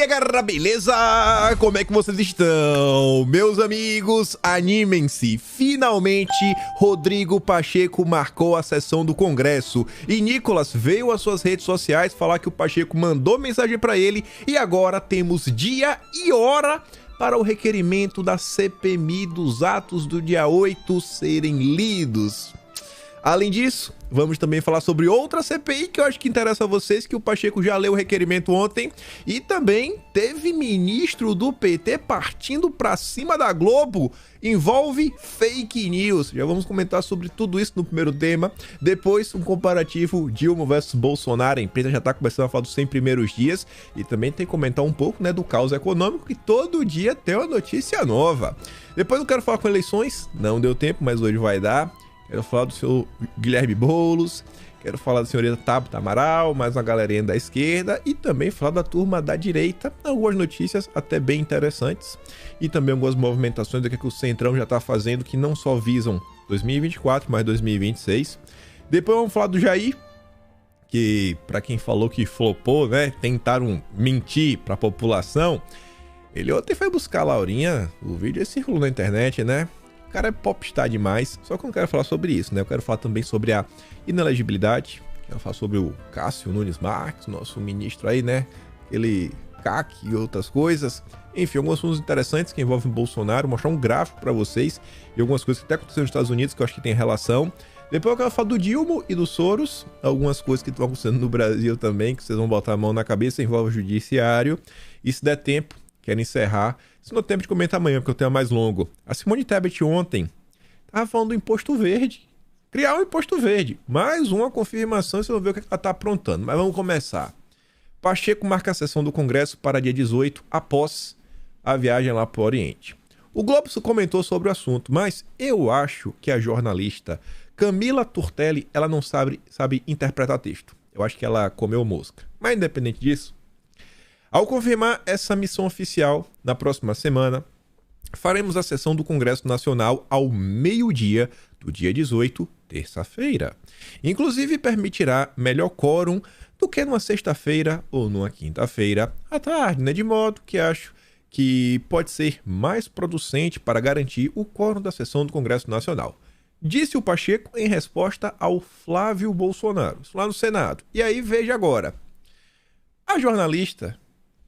galera, beleza? Como é que vocês estão? Meus amigos, animem-se. Finalmente, Rodrigo Pacheco marcou a sessão do Congresso e Nicolas veio às suas redes sociais falar que o Pacheco mandou mensagem para ele e agora temos dia e hora para o requerimento da CPMI dos atos do dia 8 serem lidos. Além disso, vamos também falar sobre outra CPI que eu acho que interessa a vocês, que o Pacheco já leu o requerimento ontem. E também teve ministro do PT partindo pra cima da Globo. Envolve fake news. Já vamos comentar sobre tudo isso no primeiro tema. Depois, um comparativo Dilma versus Bolsonaro. A imprensa já tá começando a falar dos 100 primeiros dias. E também tem que comentar um pouco, né, do caos econômico, que todo dia tem uma notícia nova. Depois eu quero falar com eleições. Não deu tempo, mas hoje vai dar. Quero falar do senhor Guilherme Boulos, quero falar da senhorita Tabata Amaral, mais uma galerinha da esquerda e também falar da turma da direita. Algumas notícias até bem interessantes e também algumas movimentações do que o Centrão já está fazendo que não só visam 2024, mas 2026. Depois vamos falar do Jair, que para quem falou que flopou, né, tentaram mentir para a população. Ele ontem foi buscar a Laurinha, o vídeo circulou na internet, né? O cara é popstar demais, só que eu não quero falar sobre isso, né? Eu quero falar também sobre a inelegibilidade, quero falar sobre o Cássio Nunes Marques, nosso ministro aí, né? Ele CAC e outras coisas. Enfim, alguns assuntos interessantes que envolvem o Bolsonaro, mostrar um gráfico pra vocês e algumas coisas que até aconteceram nos Estados Unidos que eu acho que tem relação. Depois eu quero falar do Dilma e do Soros, algumas coisas que estão acontecendo no Brasil também, que vocês vão botar a mão na cabeça, envolve o judiciário. E se der tempo, quero encerrar. Se não tem tempo de comentar amanhã, porque o tema é mais longo. A Simone Tebet ontem estava falando do imposto verde. Criar um imposto verde. Mais uma confirmação, vocês vão ver o que ela está aprontando. Mas vamos começar. Pacheco marca a sessão do Congresso para dia 18, após a viagem lá para o Oriente. O Globo comentou sobre o assunto, mas eu acho que a jornalista Camila Turtelli, ela não sabe interpretar texto. Eu acho que ela comeu mosca. Mas independente disso, ao confirmar essa missão oficial, na próxima semana, faremos a sessão do Congresso Nacional ao meio-dia do dia 18, terça-feira. Inclusive permitirá melhor quórum do que numa sexta-feira ou numa quinta-feira à tarde, né? De modo que acho que pode ser mais producente para garantir o quórum da sessão do Congresso Nacional. Disse o Pacheco em resposta ao Flávio Bolsonaro, isso lá no Senado. E aí veja agora, a jornalista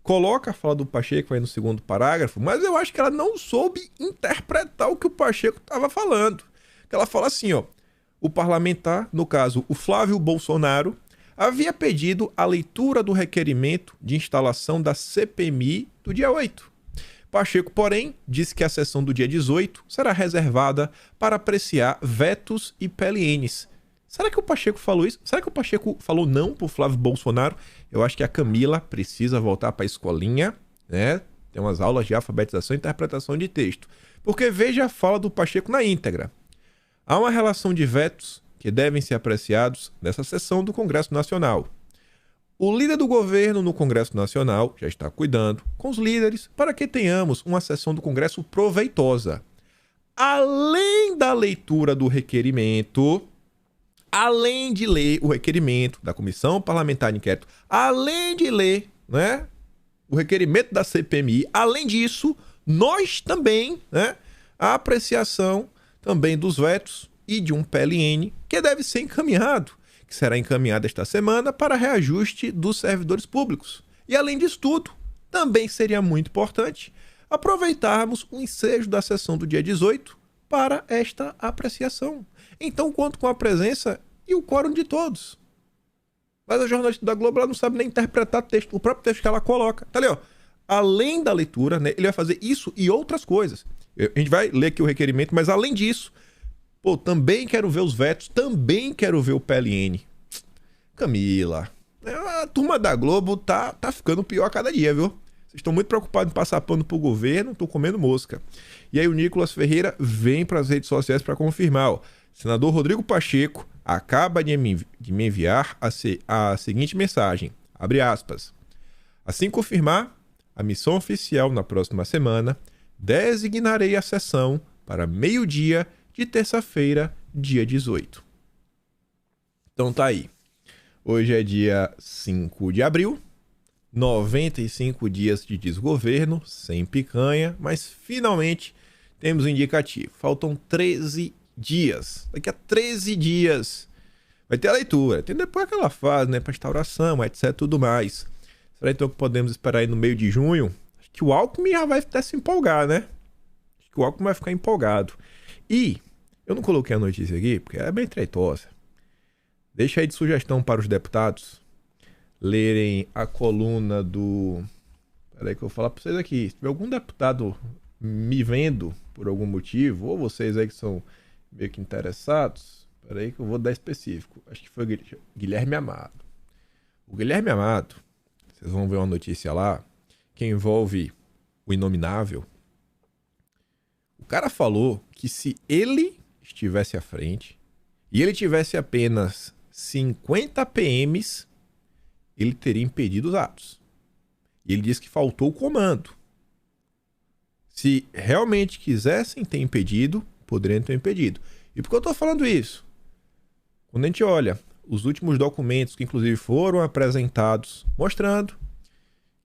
coloca a fala do Pacheco aí no segundo parágrafo, mas eu acho que ela não soube interpretar o que o Pacheco estava falando. Ela fala assim, ó, o parlamentar, no caso o Flávio Bolsonaro, havia pedido a leitura do requerimento de instalação da CPMI do dia 8. Pacheco, porém, disse que a sessão do dia 18 será reservada para apreciar vetos e PLNs. Será que o Pacheco falou isso? Será que o Pacheco falou não pro Flávio Bolsonaro? Eu acho que a Camila precisa voltar para a escolinha, né? Tem umas aulas de alfabetização e interpretação de texto. Porque veja a fala do Pacheco na íntegra. Há uma relação de vetos que devem ser apreciados nessa sessão do Congresso Nacional. O líder do governo no Congresso Nacional já está cuidando com os líderes para que tenhamos uma sessão do Congresso proveitosa. Além da leitura do requerimento, além de ler o requerimento da Comissão Parlamentar de Inquérito, além de ler, né, o requerimento da CPMI, além disso, nós também, né, a apreciação também dos vetos e de um PLN que deve ser encaminhado, que será encaminhado esta semana para reajuste dos servidores públicos. E além disso tudo, também seria muito importante aproveitarmos o ensejo da sessão do dia 18 para esta apreciação. Então, conto com a presença e o quórum de todos. Mas a jornalista da Globo ela não sabe nem interpretar texto, o próprio texto que ela coloca. Tá ali, ó. Além da leitura, né, ele vai fazer isso e outras coisas. A gente vai ler aqui o requerimento, mas além disso, pô, também quero ver os vetos, também quero ver o PLN. Camila, a turma da Globo tá ficando pior a cada dia, viu? Vocês estão muito preocupados em passar pano pro governo, estão comendo mosca. E aí o Nicolas Ferreira vem para as redes sociais para confirmar, ó. Senador Rodrigo Pacheco acaba de me enviar a seguinte mensagem, abre aspas. Assim confirmar a missão oficial na próxima semana, designarei a sessão para meio-dia de terça-feira, dia 18. Então tá aí. Hoje é dia 5 de abril. 95 dias de desgoverno, sem picanha, mas finalmente temos um indicativo. Faltam 13 dias. Daqui a 13 dias vai ter a leitura. Tem depois aquela fase, né, para instauração, etc, tudo mais. Será então que podemos esperar aí no meio de junho? Acho que o Alckmin já vai até se empolgar, né? Acho que o Alckmin vai ficar empolgado. E eu não coloquei a notícia aqui, porque ela é bem treitosa. Deixa aí de sugestão para os deputados lerem a coluna do... Peraí que eu vou falar para vocês aqui. Se tiver algum deputado me vendo por algum motivo, ou vocês aí que são meio que interessados, peraí que eu vou dar específico. Acho que foi Guilherme Amado. O Guilherme Amado, vocês vão ver uma notícia lá, que envolve o Inominável. O cara falou que se ele estivesse à frente e ele tivesse apenas 50 PMs, ele teria impedido os atos. E ele disse que faltou o comando. Se realmente quisessem ter impedido, poderiam ter impedido. E por que eu estou falando isso? Quando a gente olha os últimos documentos que inclusive foram apresentados, mostrando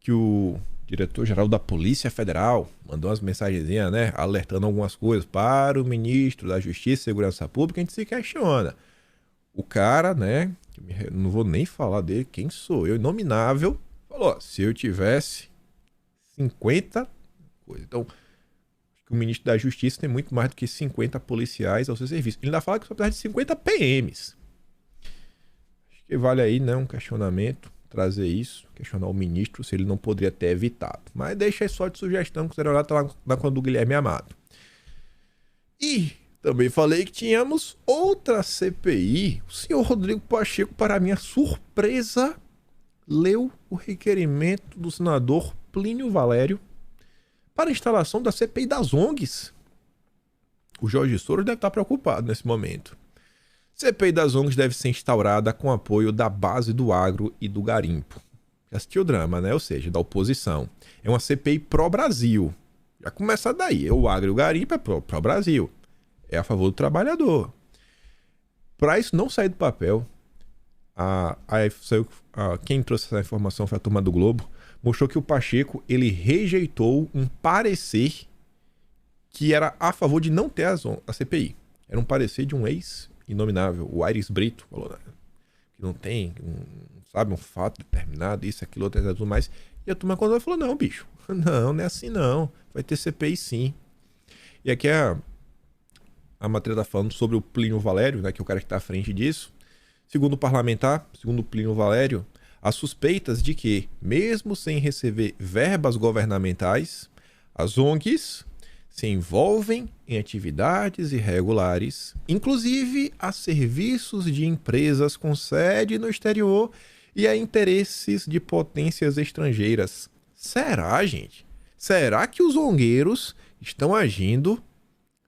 que o diretor-geral da Polícia Federal mandou umas mensagenzinhas, né, alertando algumas coisas para o ministro da Justiça e Segurança Pública, a gente se questiona. O cara, né, não vou nem falar dele, quem sou eu, inominável, falou, se eu tivesse 50 coisas. Então, o ministro da Justiça tem muito mais do que 50 policiais ao seu serviço. Ele ainda fala que só precisa de 50 PMs. Acho que vale aí, né, um questionamento, trazer isso, questionar o ministro se ele não poderia ter evitado. Mas deixa aí só de sugestão, que o Zero tá lá na conta do Guilherme Amado. E também falei que tínhamos outra CPI. O senhor Rodrigo Pacheco, para minha surpresa, leu o requerimento do senador Plínio Valério para a instalação da CPI das ONGs. O Jorge Soros deve estar preocupado nesse momento. CPI das ONGs deve ser instaurada com apoio da base do agro e do garimpo. Já assistiu o drama, né? Ou seja, da oposição. É uma CPI pró-Brasil. Já começa daí. O agro e o garimpo é pró-Brasil. É a favor do trabalhador. Para isso não sair do papel, quem trouxe essa informação foi a turma do Globo, mostrou que o Pacheco ele rejeitou um parecer que era a favor de não ter a CPI. Era um parecer de um ex-inominável, o Aires Brito, falou, né, que não tem, um fato determinado, isso, aquilo, outro, tudo mais. E a turma quando falou, não, bicho, não é assim não, vai ter CPI sim. E aqui a matéria está falando sobre o Plínio Valério, né, que é o cara que está à frente disso. Segundo o parlamentar, segundo o Plínio Valério, há suspeitas de que, mesmo sem receber verbas governamentais, as ONGs se envolvem em atividades irregulares, inclusive a serviços de empresas com sede no exterior e a interesses de potências estrangeiras. Será, gente? Será que os ongueiros estão agindo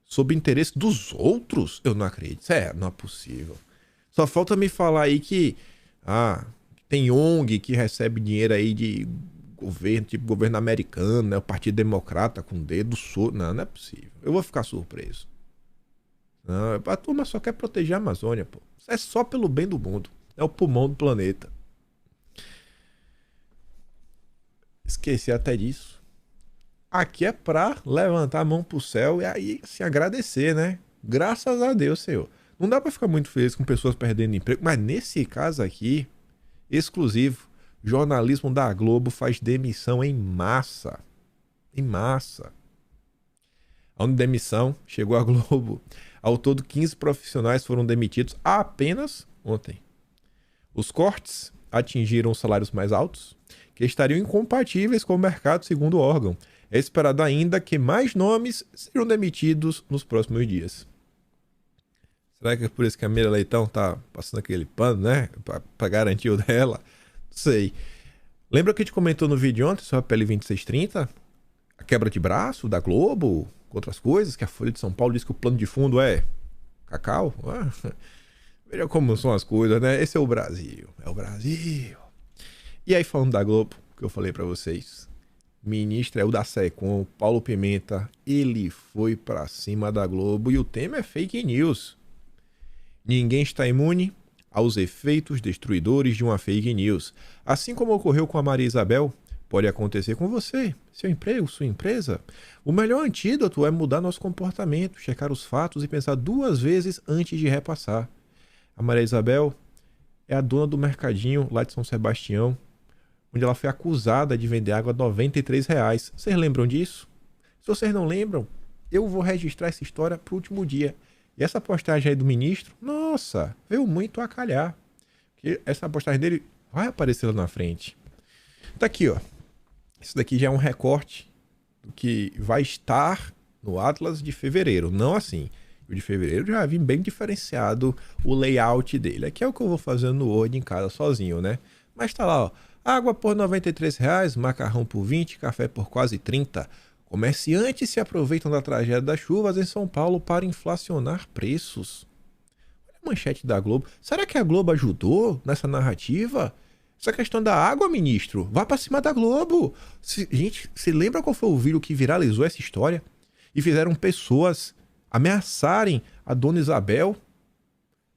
sob interesse dos outros? Eu não acredito. Não é possível. Só falta me falar aí que tem ONG que recebe dinheiro aí de governo, tipo governo americano, né? O Partido Democrata com o dedo surdo. Não é possível. Eu vou ficar surpreso. Não, a turma só quer proteger a Amazônia, pô. Isso é só pelo bem do mundo. É o pulmão do planeta. Esqueci até disso. Aqui é pra levantar a mão pro céu e aí se agradecer, né? Graças a Deus, Senhor. Não dá pra ficar muito feliz com pessoas perdendo emprego, mas nesse caso aqui, exclusivo, jornalismo da Globo faz demissão em massa. Em massa. A demissão chegou à Globo. Ao todo, 15 profissionais foram demitidos apenas ontem. Os cortes atingiram os salários mais altos, que estariam incompatíveis com o mercado, segundo o órgão. É esperado ainda que mais nomes sejam demitidos nos próximos dias. Será que é por isso que a Mira Leitão tá passando aquele pano, né? Pra garantir o dela? Não sei. Lembra que a gente comentou no vídeo ontem sobre a PL 2630? A quebra de braço da Globo, com outras coisas, que a Folha de São Paulo disse que o plano de fundo é cacau? Veja como são as coisas, né? Esse é o Brasil. É o Brasil. E aí, falando da Globo, que eu falei pra vocês, ministro é o da SECOM, Paulo Pimenta, ele foi pra cima da Globo e o tema é fake news. Ninguém está imune, aos efeitos destruidores de uma fake news. Assim como ocorreu com a Maria Isabel, pode acontecer com você, seu emprego, sua empresa. O melhor antídoto é mudar nosso comportamento, checar os fatos e pensar 2 vezes antes de repassar. A Maria Isabel é a dona do mercadinho lá de São Sebastião, onde ela foi acusada de vender água a R$ 93. Vocês lembram disso? Se vocês não lembram, eu vou registrar essa história para o último dia. E essa postagem aí do ministro, nossa, veio muito a calhar. Porque essa postagem dele vai aparecer lá na frente. Tá aqui, ó. Isso daqui já é um recorte do que vai estar no Atlas de fevereiro. Não assim. O de fevereiro já vim bem diferenciado o layout dele. Aqui é o que eu vou fazendo no Word em casa sozinho, né? Mas tá lá, ó. Água por R$ 93, macarrão por 20, café por quase 30. Comerciantes se aproveitam da tragédia das chuvas em São Paulo para inflacionar preços. Olha a manchete da Globo. Será que a Globo ajudou nessa narrativa? Essa questão da água, ministro, vá para cima da Globo. Gente, se lembra qual foi o vídeo que viralizou essa história? E fizeram pessoas ameaçarem a dona Isabel?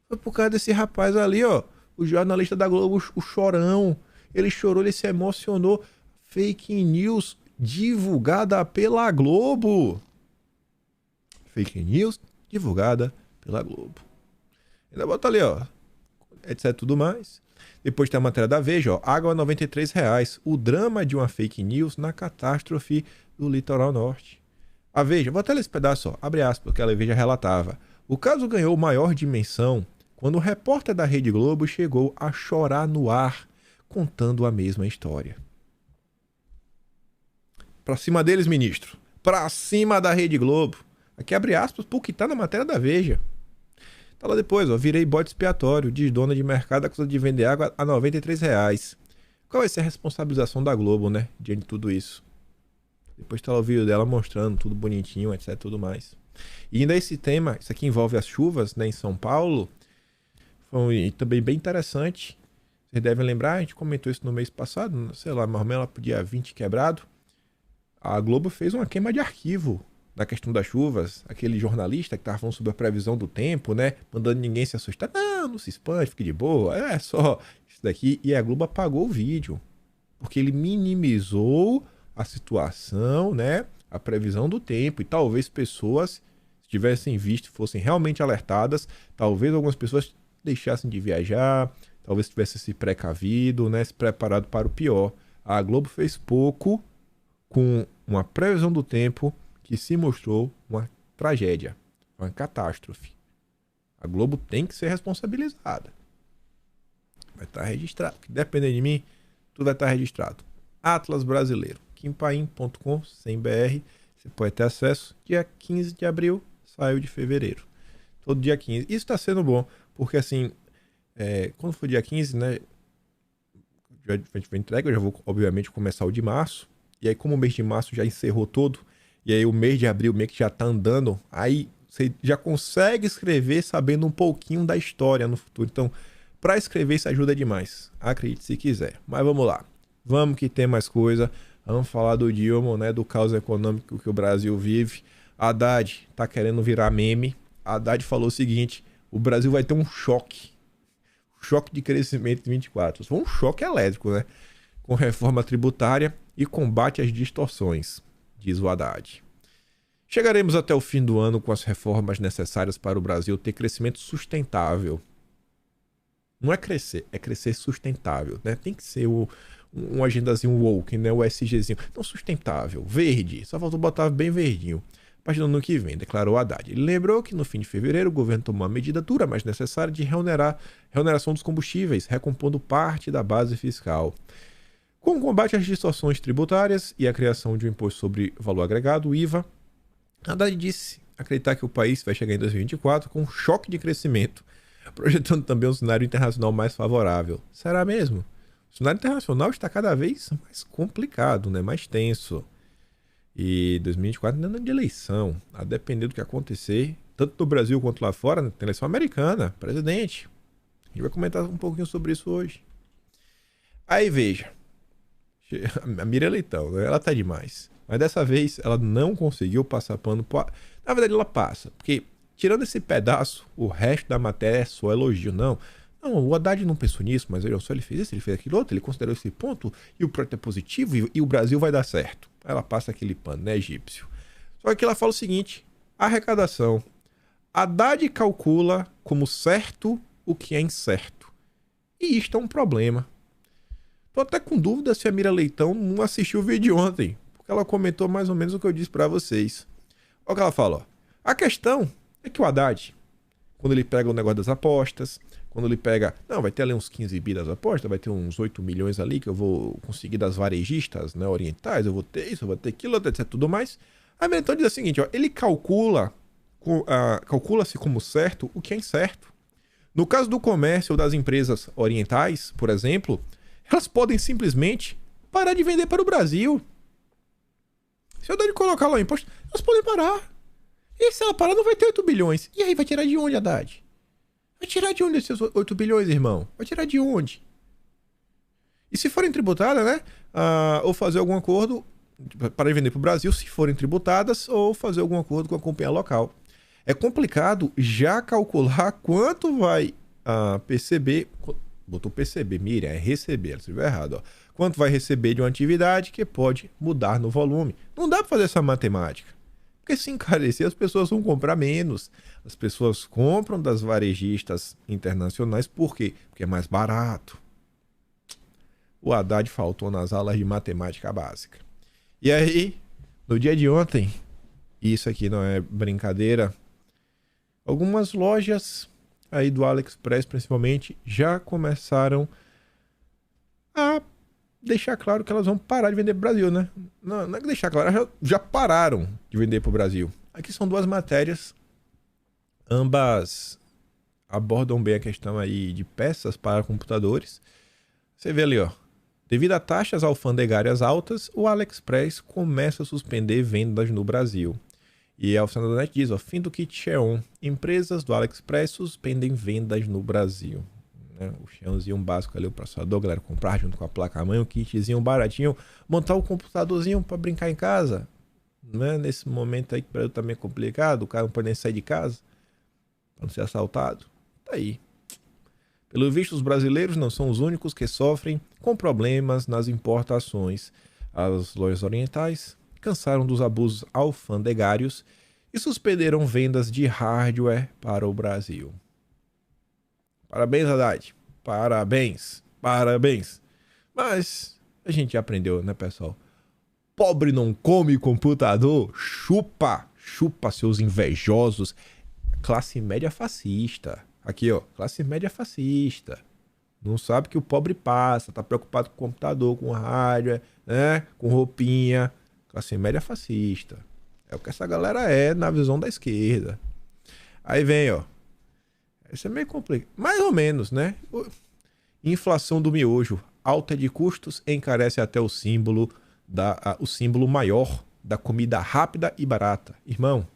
Foi por causa desse rapaz ali, ó. O jornalista da Globo, o Chorão. Ele chorou, ele se emocionou. Fake news divulgada pela Globo. Fake news divulgada pela Globo. Ainda bota ali, ó. Etc tudo mais. Depois tem a matéria da Veja, ó. Água a R$ 93. O drama de uma fake news na catástrofe do litoral norte. A Veja, vou até ler esse pedaço, ó. Abre aspas, que a Veja relatava. O caso ganhou maior dimensão quando o repórter da Rede Globo chegou a chorar no ar, contando a mesma história. Pra cima deles, ministro. Pra cima da Rede Globo. Aqui abre aspas, porque tá na matéria da Veja. Tá lá depois, ó. Virei bode expiatório, diz dona de mercado acusada de vender água a R$ 93. Qual vai ser a responsabilização da Globo, né? Diante de tudo isso. Depois tá lá o vídeo dela mostrando tudo bonitinho, etc, tudo mais. E ainda esse tema, isso aqui envolve as chuvas, né, em São Paulo. Foi também bem interessante. Vocês devem lembrar, a gente comentou isso no mês passado, sei lá, mais ou menos lá pro dia 20 quebrado. A Globo fez uma queima de arquivo na questão das chuvas. Aquele jornalista que estava falando sobre a previsão do tempo, né? Mandando ninguém se assustar. Não, não se espante, fique de boa. É só isso daqui. E a Globo apagou o vídeo. Porque ele minimizou a situação, né? A previsão do tempo. E talvez pessoas, se tivessem visto, fossem realmente alertadas. Talvez algumas pessoas deixassem de viajar. Talvez tivessem se precavido, né? Se preparado para o pior. A Globo fez pouco com uma previsão do tempo que se mostrou uma tragédia, uma catástrofe. A Globo tem que ser responsabilizada. Vai estar registrado. Dependendo de mim, tudo vai estar registrado. Atlas Brasileiro, kimpaim.com.br. Você pode ter acesso. Dia 15 de abril, saiu de fevereiro. Todo dia 15. Isso está sendo bom, porque assim, quando for dia 15, né? A gente vai entregar, eu já vou, obviamente, começar o de março. E aí, como o mês de março já encerrou todo, e aí o mês de abril meio que já tá andando, aí você já consegue escrever sabendo um pouquinho da história no futuro. Então, para escrever isso ajuda demais. Acredite se quiser. Mas vamos lá. Vamos que tem mais coisa. Vamos falar do Dilma, né, do caos econômico que o Brasil vive. Haddad tá querendo virar meme. Haddad falou o seguinte: o Brasil vai ter um choque. Choque de crescimento em 24. Foi um choque elétrico, né? Com reforma tributária e combate às distorções, diz o Haddad. Chegaremos até o fim do ano com as reformas necessárias para o Brasil ter crescimento sustentável. Não é crescer, é crescer sustentável, né? Tem que ser um agendazinho woke, né? O SGzinho. Não, sustentável, verde. Só faltou botar bem verdinho. A partir do ano que vem, declarou Haddad. Ele lembrou que no fim de fevereiro o governo tomou uma medida dura, mas necessária, de reoneração dos combustíveis, recompondo parte da base fiscal. Com o combate às distorções tributárias e a criação de um imposto sobre valor agregado, o IVA, Haddad disse acreditar que o país vai chegar em 2024 com um choque de crescimento, projetando também um cenário internacional mais favorável. Será mesmo? O cenário internacional está cada vez mais complicado, né? Mais tenso. E 2024 não é ano de eleição. A depender do que acontecer, tanto no Brasil quanto lá fora, né? Tem eleição americana, presidente. A gente vai comentar um pouquinho sobre isso hoje. Aí veja. A Miriam Leitão, ela tá demais. Mas dessa vez ela não conseguiu passar pano. Na verdade ela passa. Porque tirando esse pedaço, o resto da matéria é só elogio. Não. Não, o Haddad não pensou nisso, mas olha só, ele fez isso, ele fez aquilo outro, ele considerou esse ponto, e o projeto é positivo, e o Brasil vai dar certo. Aí ela passa aquele pano, né, egípcio. Só que ela fala o seguinte, arrecadação. Haddad calcula como certo o que é incerto. E isto é um problema. Tô até com dúvida se a Mira Leitão não assistiu o vídeo de ontem, porque ela comentou mais ou menos o que eu disse pra vocês. Olha o que ela fala, ó. A questão é que o Haddad, quando ele pega o negócio das apostas, quando ele pega... Não, vai ter ali uns 15 bi das apostas, vai ter uns 8 milhões ali que eu vou conseguir das varejistas, né, orientais, eu vou ter isso, eu vou ter aquilo, etc, tudo mais. A Mira Leitão diz o seguinte, ó, ele calcula-se como certo o que é incerto. No caso do comércio ou das empresas orientais, por exemplo, elas podem simplesmente parar de vender para o Brasil. Se eu der de colocar lá o imposto, elas podem parar. E se ela parar, não vai ter 8 bilhões. E aí, vai tirar de onde, Haddad? Vai tirar de onde esses 8 bilhões, irmão? Vai tirar de onde? E se forem tributadas, né? Ou fazer algum acordo para vender para o Brasil, se forem tributadas, ou fazer algum acordo com a companhia local. É complicado já calcular quanto vai perceber. Botou perceber, Miriam, é receber, ela escreveu errado, ó. Quanto vai receber de uma atividade que pode mudar no volume. Não dá para fazer essa matemática. Porque se encarecer, as pessoas vão comprar menos. As pessoas compram das varejistas internacionais, por quê? Porque é mais barato. O Haddad faltou nas aulas de matemática básica. E aí, no dia de ontem, e isso aqui não é brincadeira, algumas lojas aí do AliExpress, principalmente, já começaram a deixar claro que elas vão parar de vender para o Brasil, né? Não é que deixar claro, elas já pararam de vender para o Brasil. Aqui são duas matérias, ambas abordam bem a questão aí de peças para computadores. Você vê ali, ó. Devido a taxas alfandegárias altas, o AliExpress começa a suspender vendas no Brasil. E a oficina da NET diz, ó, fim do kit Xeon. Empresas do AliExpress suspendem vendas no Brasil. Né? O Xeonzinho básico ali, o processador, galera, comprar junto com a placa-mãe, um kitzinho baratinho, montar um computadorzinho para brincar em casa. Né? Nesse momento aí que o Brasil tá meio complicado, o cara não pode nem sair de casa para não ser assaltado. Tá aí. Pelo visto, os brasileiros não são os únicos que sofrem com problemas nas importações. As lojas orientais cansaram dos abusos alfandegários e suspenderam vendas de hardware para o Brasil. Parabéns, Haddad. Parabéns. Parabéns. Mas a gente já aprendeu, né, pessoal? Pobre não come computador. Chupa. Chupa, seus invejosos. Classe média fascista. Aqui, ó, classe média fascista. Não sabe que o pobre passa, tá preocupado com computador, com hardware, né? Com roupinha. Classe média fascista. É o que essa galera é na visão da esquerda. Aí vem, ó. Isso é meio complicado. Mais ou menos, né? Inflação do miojo. Alta de custos encarece até o símbolo maior da comida rápida e barata. Irmão,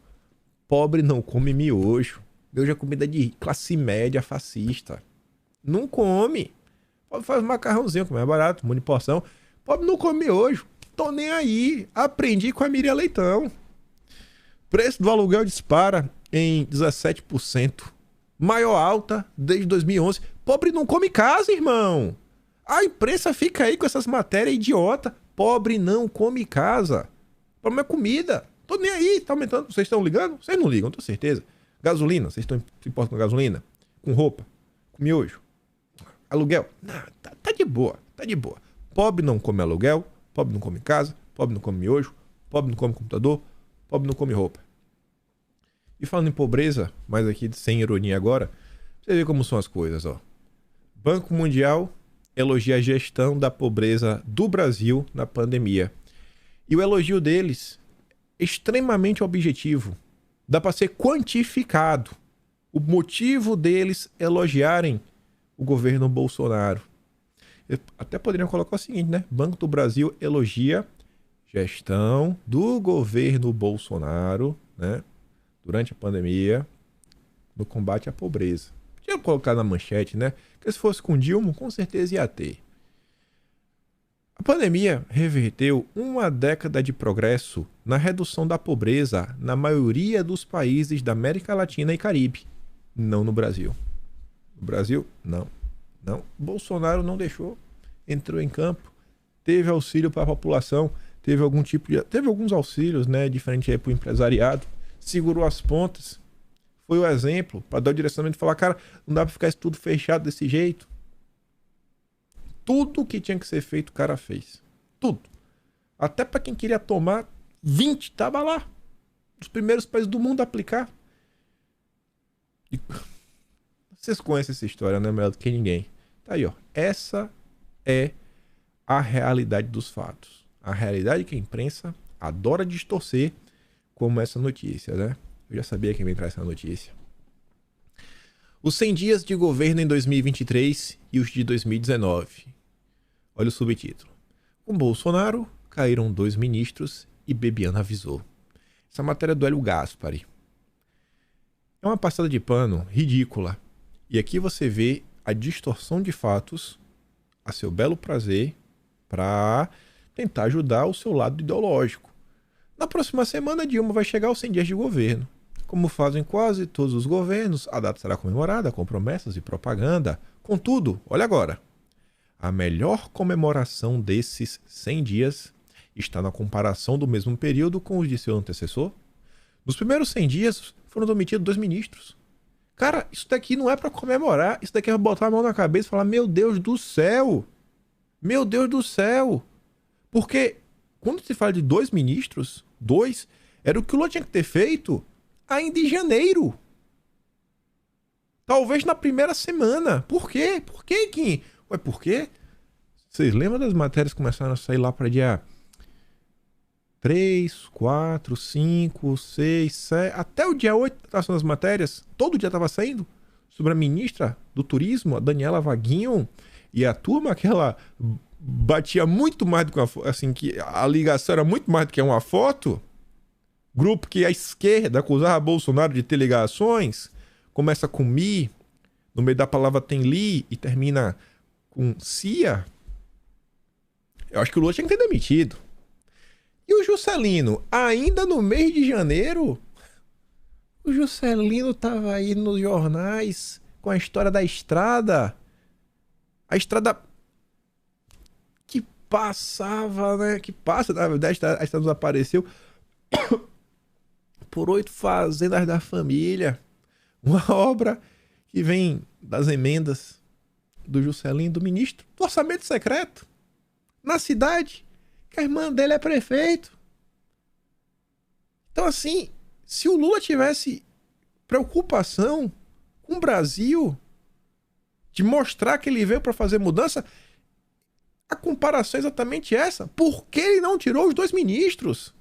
pobre não come miojo. Miojo é comida de classe média fascista. Não come. Pobre faz macarrãozinho, que é mais barato, um monte de porção. Pobre não come miojo. Tô nem aí. Aprendi com a Miriam Leitão. Preço do aluguel dispara em 17%. Maior alta desde 2011. Pobre não come casa, irmão. A imprensa fica aí com essas matérias idiota. Pobre não come casa. O problema é comida. Tô nem aí. Tá aumentando. Vocês estão ligando? Vocês não ligam, tenho certeza. Gasolina. Vocês estão se importam com gasolina? Com roupa? Com miojo? Aluguel? Não, tá de boa. Tá de boa. Pobre não come aluguel. Pobre não come casa. Pobre não come miojo. Pobre não come computador. Pobre não come roupa. E falando em pobreza, mas aqui sem ironia agora, você vê como são as coisas, ó. Banco Mundial elogia a gestão da pobreza do Brasil na pandemia. E o elogio deles é extremamente objetivo. Dá para ser quantificado. O motivo deles elogiarem o governo Bolsonaro. Eu até poderiam colocar o seguinte, né? Banco do Brasil elogia gestão do governo Bolsonaro, né? Durante a pandemia, no combate à pobreza. Podia colocar na manchete, né? Porque se fosse com Dilma, com certeza ia ter. A pandemia reverteu uma década de progresso na redução da pobreza na maioria dos países da América Latina e Caribe, não no Brasil. No Brasil, não. Não. Bolsonaro não deixou. Entrou em campo. Teve auxílio para a população. Teve algum tipo de... Teve alguns auxílios, né? Diferente aí para o empresariado. Segurou as pontas. Foi o exemplo para dar o direcionamento e falar, cara, não dá para ficar isso tudo fechado desse jeito. Tudo que tinha que ser feito, o cara fez. Tudo. Até para quem queria tomar 20, tava lá. Os primeiros países do mundo a aplicar. E... Vocês conhecem essa história, né? Melhor do que ninguém. Tá aí, ó. Essa é a realidade dos fatos. A realidade que a imprensa adora distorcer, como essa notícia, né? Eu já sabia que ia entrar essa notícia. Os 100 dias de governo em 2023 e os de 2019. Olha o subtítulo. Com Bolsonaro, caíram 2 ministros e Bebiano avisou. Essa matéria é do Hélio Gaspari. É uma passada de pano ridícula. E aqui você vê a distorção de fatos a seu belo prazer para tentar ajudar o seu lado ideológico. Na próxima semana, Dilma vai chegar aos 100 dias de governo. Como fazem quase todos os governos, a data será comemorada com promessas e propaganda. Contudo, olha agora. A melhor comemoração desses 100 dias está na comparação do mesmo período com os de seu antecessor. Nos primeiros 100 dias foram demitidos 2 ministros. Cara, isso daqui não é para comemorar. Isso daqui é botar a mão na cabeça e falar, meu Deus do céu. Meu Deus do céu. Porque quando se fala de 2 ministros, 2, era o que o Lula tinha que ter feito ainda em janeiro. Talvez na primeira semana. Por quê? Por quê, Kim? Ué, por quê? Vocês lembram das matérias que começaram a sair lá para dia 3, 4, 5, 6, 7... Até o dia 8 estavam saindo as matérias. Todo dia estava saindo. Sobre a ministra do Turismo, a Daniela Vaguinho. E a turma, aquela... batia muito mais do que uma foto. Assim, que a ligação era muito mais do que uma foto. Grupo que a esquerda acusava Bolsonaro de ter ligações. Começa com Mi. No meio da palavra tem Li. E termina com Cia. Eu acho que o Lula tinha que ter demitido. E o Juscelino, ainda no mês de janeiro, o Juscelino tava aí nos jornais com a história da estrada. A estrada que passava, né? Que passa, na verdade, a estrada desapareceu por 8 fazendas da família. Uma obra que vem das emendas do Juscelino, do ministro do Orçamento Secreto, na cidade, que a irmã dele é prefeito. Então, assim, se o Lula tivesse preocupação com o Brasil, de mostrar que ele veio para fazer mudança, a comparação é exatamente essa. Por que ele não tirou os 2 ministros?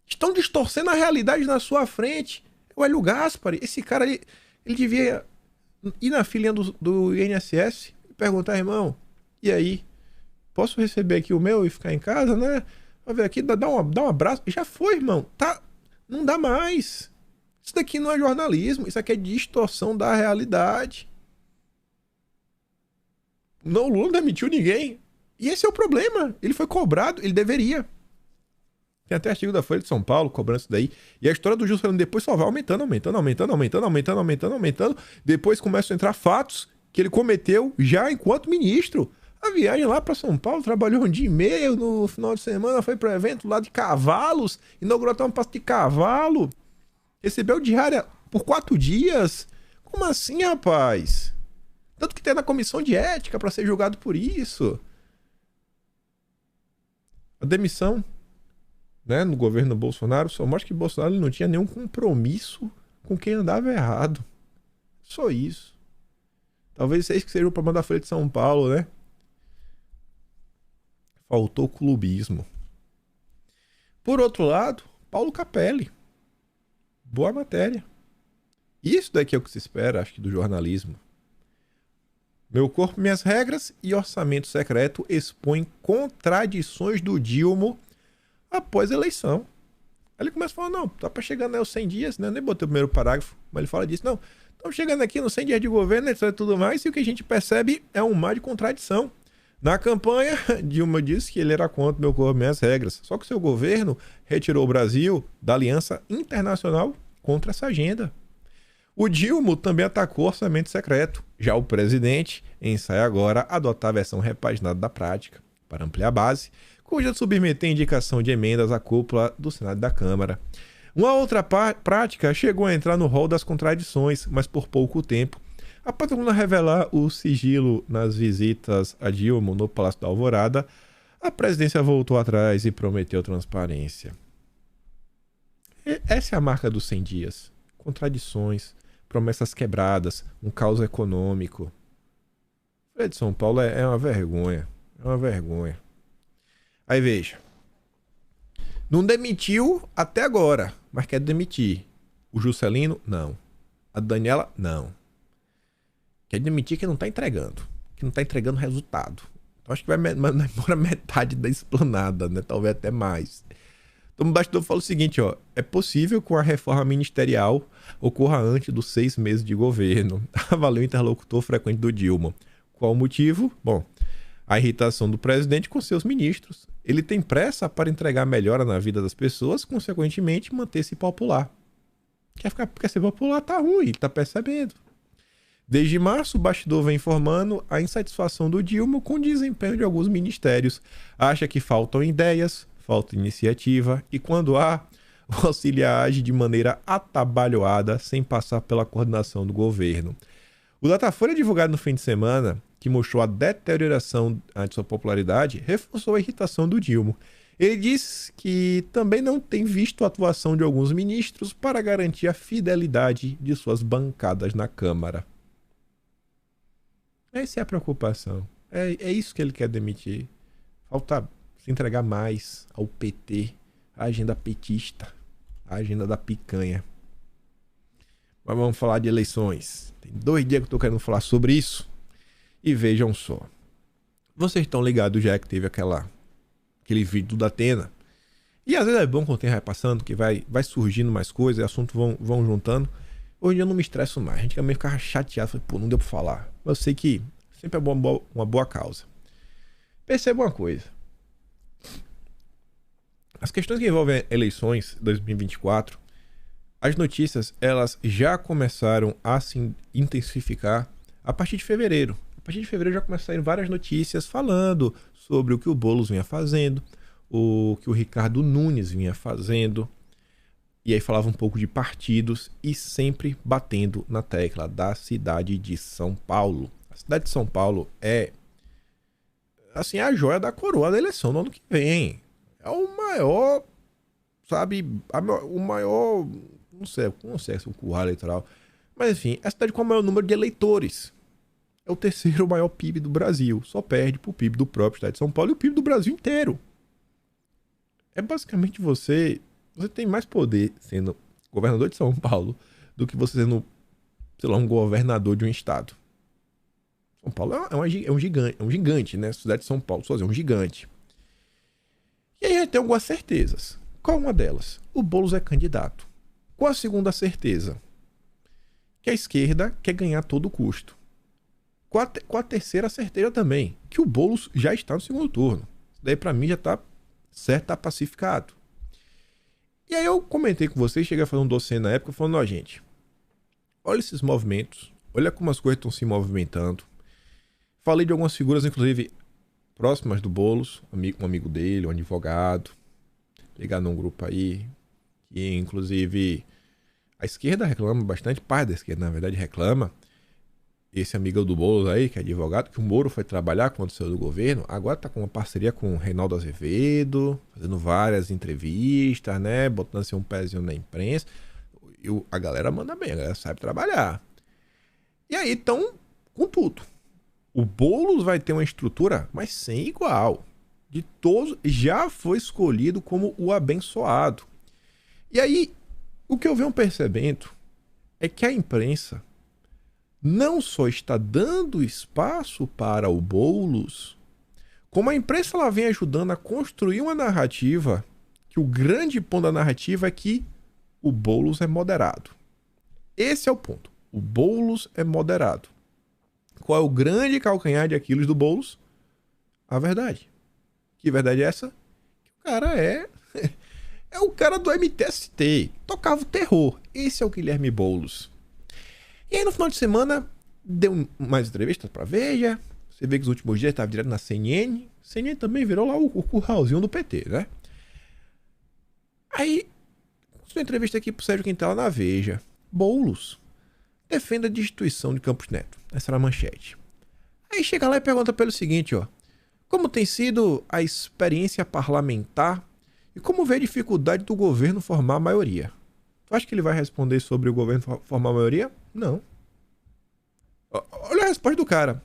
Estão distorcendo a realidade na sua frente. O Hélio Gaspari, esse cara, ele devia ir na filinha do INSS e perguntar, irmão, e aí? Posso receber aqui o meu e ficar em casa, né? Vai ver aqui, dá um abraço. Já foi, irmão. Tá? Não dá mais. Isso daqui não é jornalismo. Isso aqui é distorção da realidade. Não, o Lula não demitiu ninguém. E esse é o problema. Ele foi cobrado. Ele deveria. Tem até artigo da Folha de São Paulo cobrando isso daí. E a história do Juscelino depois só vai aumentando. Depois começam a entrar fatos que ele cometeu já enquanto ministro. A viagem lá para São Paulo, trabalhou 1 dia e meio no final de semana, foi para evento lá de cavalos, inaugurou até um passo de cavalo, recebeu diária por 4 dias. Como assim, rapaz? Tanto que tem na comissão de ética para ser julgado por isso. A demissão, né, no governo Bolsonaro só mostra que Bolsonaro não tinha nenhum compromisso com quem andava errado. Só isso. Talvez esse que seja o problema da Folha de São Paulo, né? Faltou clubismo. Por outro lado, Paulo Capelli. Boa matéria. Isso daqui é o que se espera, acho que, do jornalismo. Meu corpo, minhas regras e orçamento secreto expõem contradições do Dilma após a eleição. Aí ele começa a falar, não, tá pra chegando aí aos 100 dias, né? Eu nem botei o primeiro parágrafo, mas ele fala disso. Não, estamos chegando aqui nos 100 dias de governo, etc, tudo mais, e o que a gente percebe é um mar de contradição. Na campanha, Dilma disse que ele era contra meu corpo, minhas regras. Só que o seu governo retirou o Brasil da aliança internacional contra essa agenda. O Dilma também atacou o orçamento secreto. Já o presidente ensaia agora adotar a versão repaginada da prática, para ampliar a base, cuja submeter indicação de emendas à cúpula do Senado e da Câmara. Uma outra prática chegou a entrar no rol das contradições, mas por pouco tempo. Após a revelar o sigilo nas visitas a Dilma no Palácio da Alvorada, a presidência voltou atrás e prometeu transparência. Essa é a marca dos 100 dias. Contradições, promessas quebradas, um caos econômico. Folha de São Paulo é uma vergonha. É uma vergonha. Aí veja. Não demitiu até agora, mas quer demitir. O Juscelino, não. A Daniela, não. Quer demitir que não está entregando. Que não está entregando resultado. Então acho que vai demorar metade da esplanada, né? Talvez até mais. Então o bastidor fala o seguinte, ó. É possível que a reforma ministerial ocorra antes dos 6 meses de governo. Avaliou o interlocutor frequente do Dilma. Qual o motivo? Bom, a irritação do presidente com seus ministros. Ele tem pressa para entregar melhora na vida das pessoas, consequentemente manter-se popular. Quer ser popular, tá ruim, tá percebendo. Desde março, o bastidor vem informando a insatisfação do Dilma com o desempenho de alguns ministérios. Acha que faltam ideias, falta iniciativa e quando há, o auxiliar age de maneira atabalhoada sem passar pela coordenação do governo. O Datafolha divulgado no fim de semana, que mostrou a deterioração de sua popularidade, reforçou a irritação do Dilma. Ele diz que também não tem visto a atuação de alguns ministros para garantir a fidelidade de suas bancadas na Câmara. Essa é a preocupação. É isso que ele quer demitir. Falta se entregar mais ao PT, a agenda petista, a agenda da picanha. Mas vamos falar de eleições. Tem 2 dias que eu estou querendo falar sobre isso. E vejam só. Vocês estão ligados já que teve aquele vídeo do Datena. E às vezes é bom quando o tempo vai passando, que vai surgindo mais coisas, assuntos vão juntando. Hoje em dia eu não me estresso mais. A gente também ficava chateado. Falei, pô, não deu pra falar. Mas eu sei que sempre é uma boa causa. Perceba uma coisa. As questões que envolvem eleições 2024, as notícias elas já começaram a se intensificar a partir de fevereiro. A partir de fevereiro já começaram a sair várias notícias falando sobre o que o Boulos vinha fazendo, o que o Ricardo Nunes vinha fazendo. E aí falava um pouco de partidos e sempre batendo na tecla da cidade de São Paulo. A cidade de São Paulo é assim, a joia da coroa da eleição no ano que vem. É o maior, sabe, o maior, não sei se é o curral eleitoral, mas enfim, é a cidade com o maior número de eleitores. É o 3º maior PIB do Brasil, só perde pro PIB do próprio estado de São Paulo e o PIB do Brasil inteiro. É basicamente você tem mais poder sendo governador de São Paulo do que você sendo, sei lá, um governador de um estado. São Paulo é um gigante, né? A cidade de São Paulo, sozinho, é um gigante. E aí a gente tem algumas certezas. Qual uma delas? O Boulos é candidato. Qual a segunda certeza? Que a esquerda quer ganhar a todo custo. Qual a terceira certeza também? Que o Boulos já está no segundo turno. Isso daí pra mim já tá certo, tá pacificado. E aí eu comentei com vocês, cheguei a fazer um dossiê na época, falando, ó gente, olha esses movimentos, olha como as coisas estão se movimentando. Falei de algumas figuras, inclusive, próximas do Boulos, um amigo dele, um advogado, ligado num grupo aí, que inclusive a esquerda reclama bastante, parte da esquerda na verdade reclama, esse amigo do Boulos aí, que é advogado, que o Moro foi trabalhar quando saiu do governo, agora tá com uma parceria com o Reinaldo Azevedo, fazendo várias entrevistas, né, botando assim um pezinho na imprensa, e a galera manda bem, a galera sabe trabalhar. E aí estão com tudo. O Boulos vai ter uma estrutura, mas sem igual. De todos, já foi escolhido como o abençoado. E aí, o que eu venho percebendo é que a imprensa não só está dando espaço para o Boulos, como a imprensa ela vem ajudando a construir uma narrativa, que o grande ponto da narrativa é que o Boulos é moderado. Esse é o ponto. O Boulos é moderado. Qual é o grande calcanhar de Aquiles do Boulos? A verdade. Que verdade é essa? Que o cara é o cara do MTST. Tocava o terror. Esse é o Guilherme Boulos. E aí no final de semana deu mais entrevistas pra Veja. Você vê que os últimos dias estava direto na CNN. CNN também virou lá o curralzinho do PT, né? Aí, sua entrevista aqui pro Sérgio Quintela na Veja. Boulos defende a destituição de Campos Neto. Essa era a manchete. Aí chega lá e pergunta pelo seguinte, ó. Como tem sido a experiência parlamentar e como vê a dificuldade do governo formar a maioria? Tu acha que ele vai responder sobre o governo formar a maioria? Não. Olha a resposta do cara.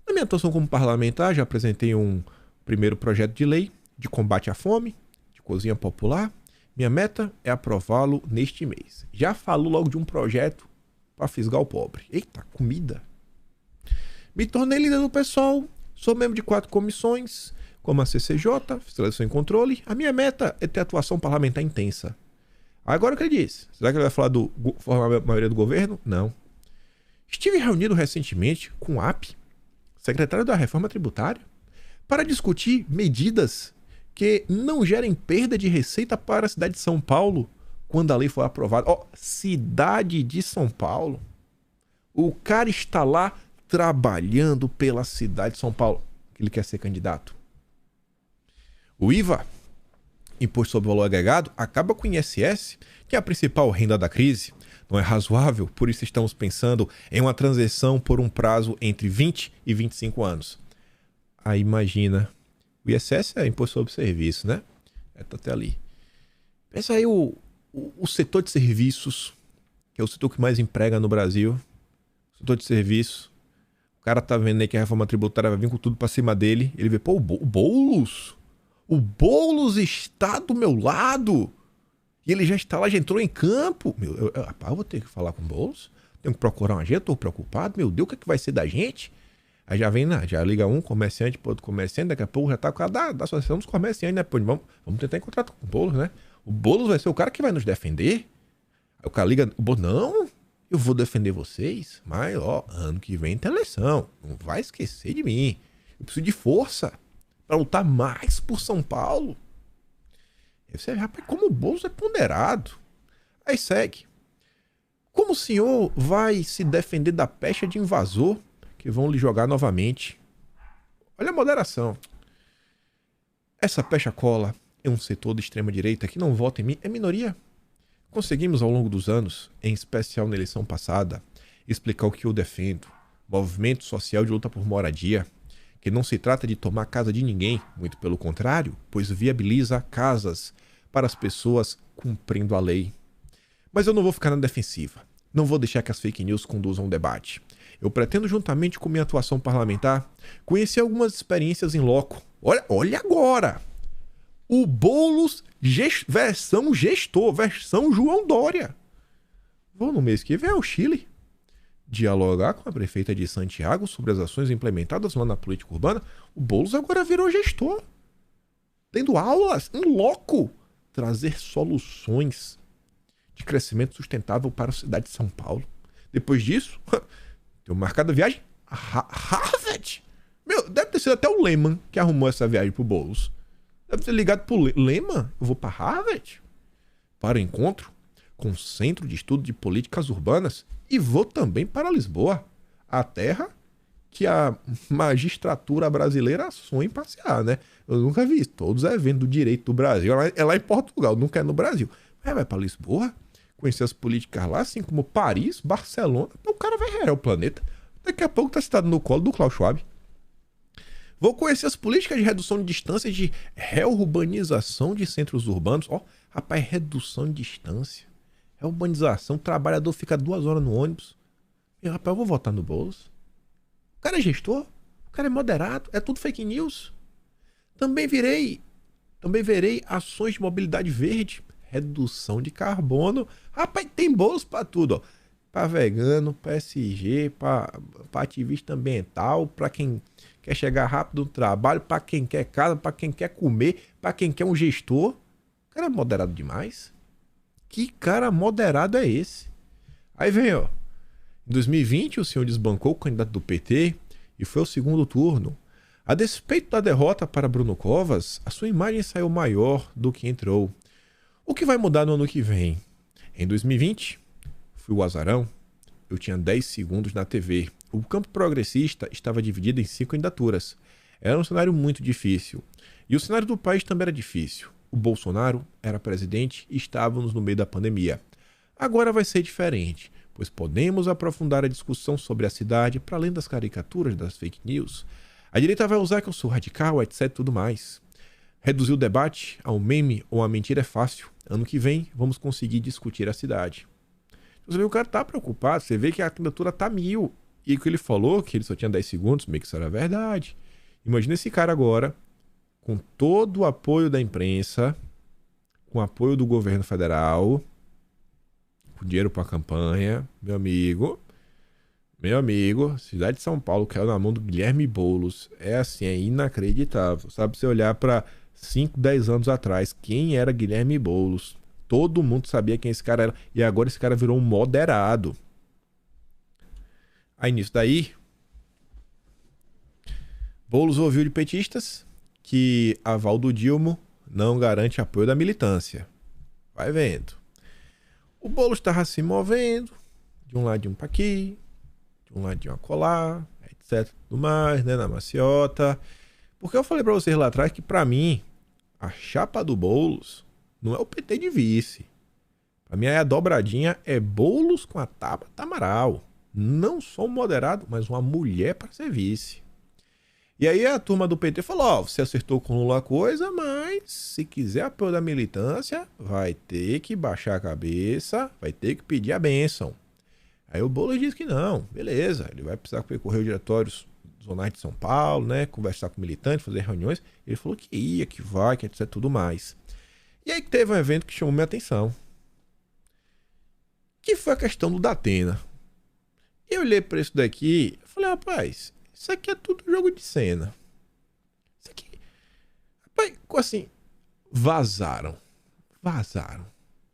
Na minha atuação como parlamentar, já apresentei um primeiro projeto de lei de combate à fome, de cozinha popular. Minha meta é aprová-lo neste mês. Já falou logo de um projeto para fisgar o pobre. Eita, comida. Me tornei líder do PSOL, sou membro de 4 comissões, como a CCJ, Fiscalização e Controle. A minha meta é ter atuação parlamentar intensa. Agora o que ele disse? Será que ele vai falar do formar a maioria do governo? Não. Estive reunido recentemente com o AP, secretário da Reforma Tributária, para discutir medidas que não gerem perda de receita para a cidade de São Paulo quando a lei for aprovada. Ó, cidade de São Paulo. O cara está lá trabalhando pela cidade de São Paulo, que ele quer ser candidato. O IVA, Imposto sobre o Valor Agregado, acaba com o ISS, que é a principal renda da crise. Não é razoável, por isso estamos pensando em uma transição por um prazo entre 20 e 25 anos. Aí imagina, o ISS é Imposto sobre Serviço, né? Tá até ali. Pensa aí o setor de serviços, que é o setor que mais emprega no Brasil. O setor de serviços. O cara tá vendo aí que a reforma tributária vai vir com tudo pra cima dele. Ele vê, pô, o Boulos? O Boulos está do meu lado. E ele já está lá, já entrou em campo. Rapaz, eu vou ter que falar com o Boulos. Tenho que procurar um agente, tô preocupado. Meu Deus, o que, é que vai ser da gente? Aí já vem, já liga um comerciante pro outro comerciante. Daqui a pouco já tá com a da Associação dos Comerciantes, né? Pô, vamos tentar encontrar com o Boulos, né? O Boulos vai ser o cara que vai nos defender. Aí o cara liga, o Boulos, não, eu vou defender vocês. Mas, ó, ano que vem tem eleição. Não vai esquecer de mim. Eu preciso de força para lutar mais por São Paulo. Aí você vê, rapaz, como o Boulos é ponderado. Aí segue. Como o senhor vai se defender da pecha de invasor que vão lhe jogar novamente? Olha a moderação. Essa pecha cola é um setor de extrema-direita que não vota em mim, é minoria. Conseguimos ao longo dos anos, em especial na eleição passada, explicar o que eu defendo. Movimento social de luta por moradia, que não se trata de tomar casa de ninguém, muito pelo contrário, pois viabiliza casas para as pessoas cumprindo a lei. Mas eu não vou ficar na defensiva. Não vou deixar que as fake news conduzam o debate. Eu pretendo, juntamente com minha atuação parlamentar, conhecer algumas experiências em loco. Olha agora! O Boulos versão gestor, versão João Dória. Vou no mês que vem ao Chile dialogar com a prefeita de Santiago sobre as ações implementadas lá na política urbana. O Boulos agora virou gestor, tendo aulas em loco, trazer soluções de crescimento sustentável para a cidade de São Paulo. Depois disso, tenho marcado a viagem a Harvard. Meu, deve ter sido até o Lehman que arrumou essa viagem pro Boulos. Deve ter ligado pro Lehman. Eu vou para Harvard para o encontro com o Centro de Estudo de Políticas Urbanas e vou também para Lisboa, a terra que a magistratura brasileira sonha em passear, né? Eu nunca vi isso. Todos os eventos do direito do Brasil é lá em Portugal, nunca é no Brasil. Mas vai para Lisboa, conhecer as políticas lá, assim como Paris, Barcelona. O cara vai rear o planeta. Daqui a pouco tá sentado no colo do Klaus Schwab. Vou conhecer as políticas de redução de distância e de reurbanização de centros urbanos. Ó, rapaz, redução de distância. Reurbanização, o trabalhador fica 2 horas no ônibus. E, rapaz, eu vou votar no Boulos. O cara é gestor, o cara é moderado, é tudo fake news. Também verei ações de mobilidade verde, redução de carbono. Rapaz, tem Boulos pra tudo, ó. Pra vegano, pra SG, pra ativista ambiental, pra quem quer chegar rápido no trabalho, pra quem quer casa, pra quem quer comer, pra quem quer um gestor. O cara é moderado demais. Que cara moderado é esse? Aí vem, ó. Em 2020, o senhor desbancou o candidato do PT e foi ao segundo turno. A despeito da derrota para Bruno Covas, a sua imagem saiu maior do que entrou. O que vai mudar no ano que vem? Em 2020, fui o azarão. eu tinha 10 segundos na TV. O campo progressista estava dividido em 5 candidaturas. Era um cenário muito difícil. E o cenário do país também era difícil. O Bolsonaro era presidente e estávamos no meio da pandemia. Agora vai ser diferente, pois podemos aprofundar a discussão sobre a cidade para além das caricaturas das fake news. A direita vai usar que eu sou radical, etc. tudo mais. Reduzir o debate a um meme ou a mentira é fácil. Ano que vem, vamos conseguir discutir a cidade. Você vê, o cara tá preocupado, você vê que a candidatura tá 1000. E o que ele falou, que ele só tinha 10 segundos, meio que isso era verdade. Imagina esse cara agora, com todo o apoio da imprensa, com o apoio do governo federal, com dinheiro para a campanha, meu amigo, cidade de São Paulo caiu na mão do Guilherme Boulos. É assim, é inacreditável. Sabe, você olhar para 5, 10 anos atrás, quem era Guilherme Boulos? Todo mundo sabia quem esse cara era. E agora esse cara virou um moderado. Aí nisso daí, Boulos ouviu de petistas que aval do Dilma não garante apoio da militância. Vai vendo. O Boulos estava se movendo de um ladinho para aqui, de um ladinho a colar, etc. Tudo mais, né, na maciota. Porque eu falei para vocês lá atrás que, para mim, a chapa do Boulos não é o PT de vice. Para mim, a dobradinha é Boulos com a Tabata Amaral. Não sou um moderado, mas uma mulher para ser vice. E aí a turma do PT falou, ó, você acertou com o Lula a coisa, mas se quiser apoio da militância, vai ter que baixar a cabeça, vai ter que pedir a bênção. Aí o Boulos disse que não, beleza, ele vai precisar percorrer os diretórios zonais de São Paulo, né, conversar com militantes, fazer reuniões. Ele falou que ia, que vai, que etc, tudo mais. E aí teve um evento que chamou minha atenção, que foi a questão do Datena. Eu olhei para isso daqui e falei, rapaz, isso aqui é tudo jogo de cena. Isso aqui... Rapaz, assim, vazaram.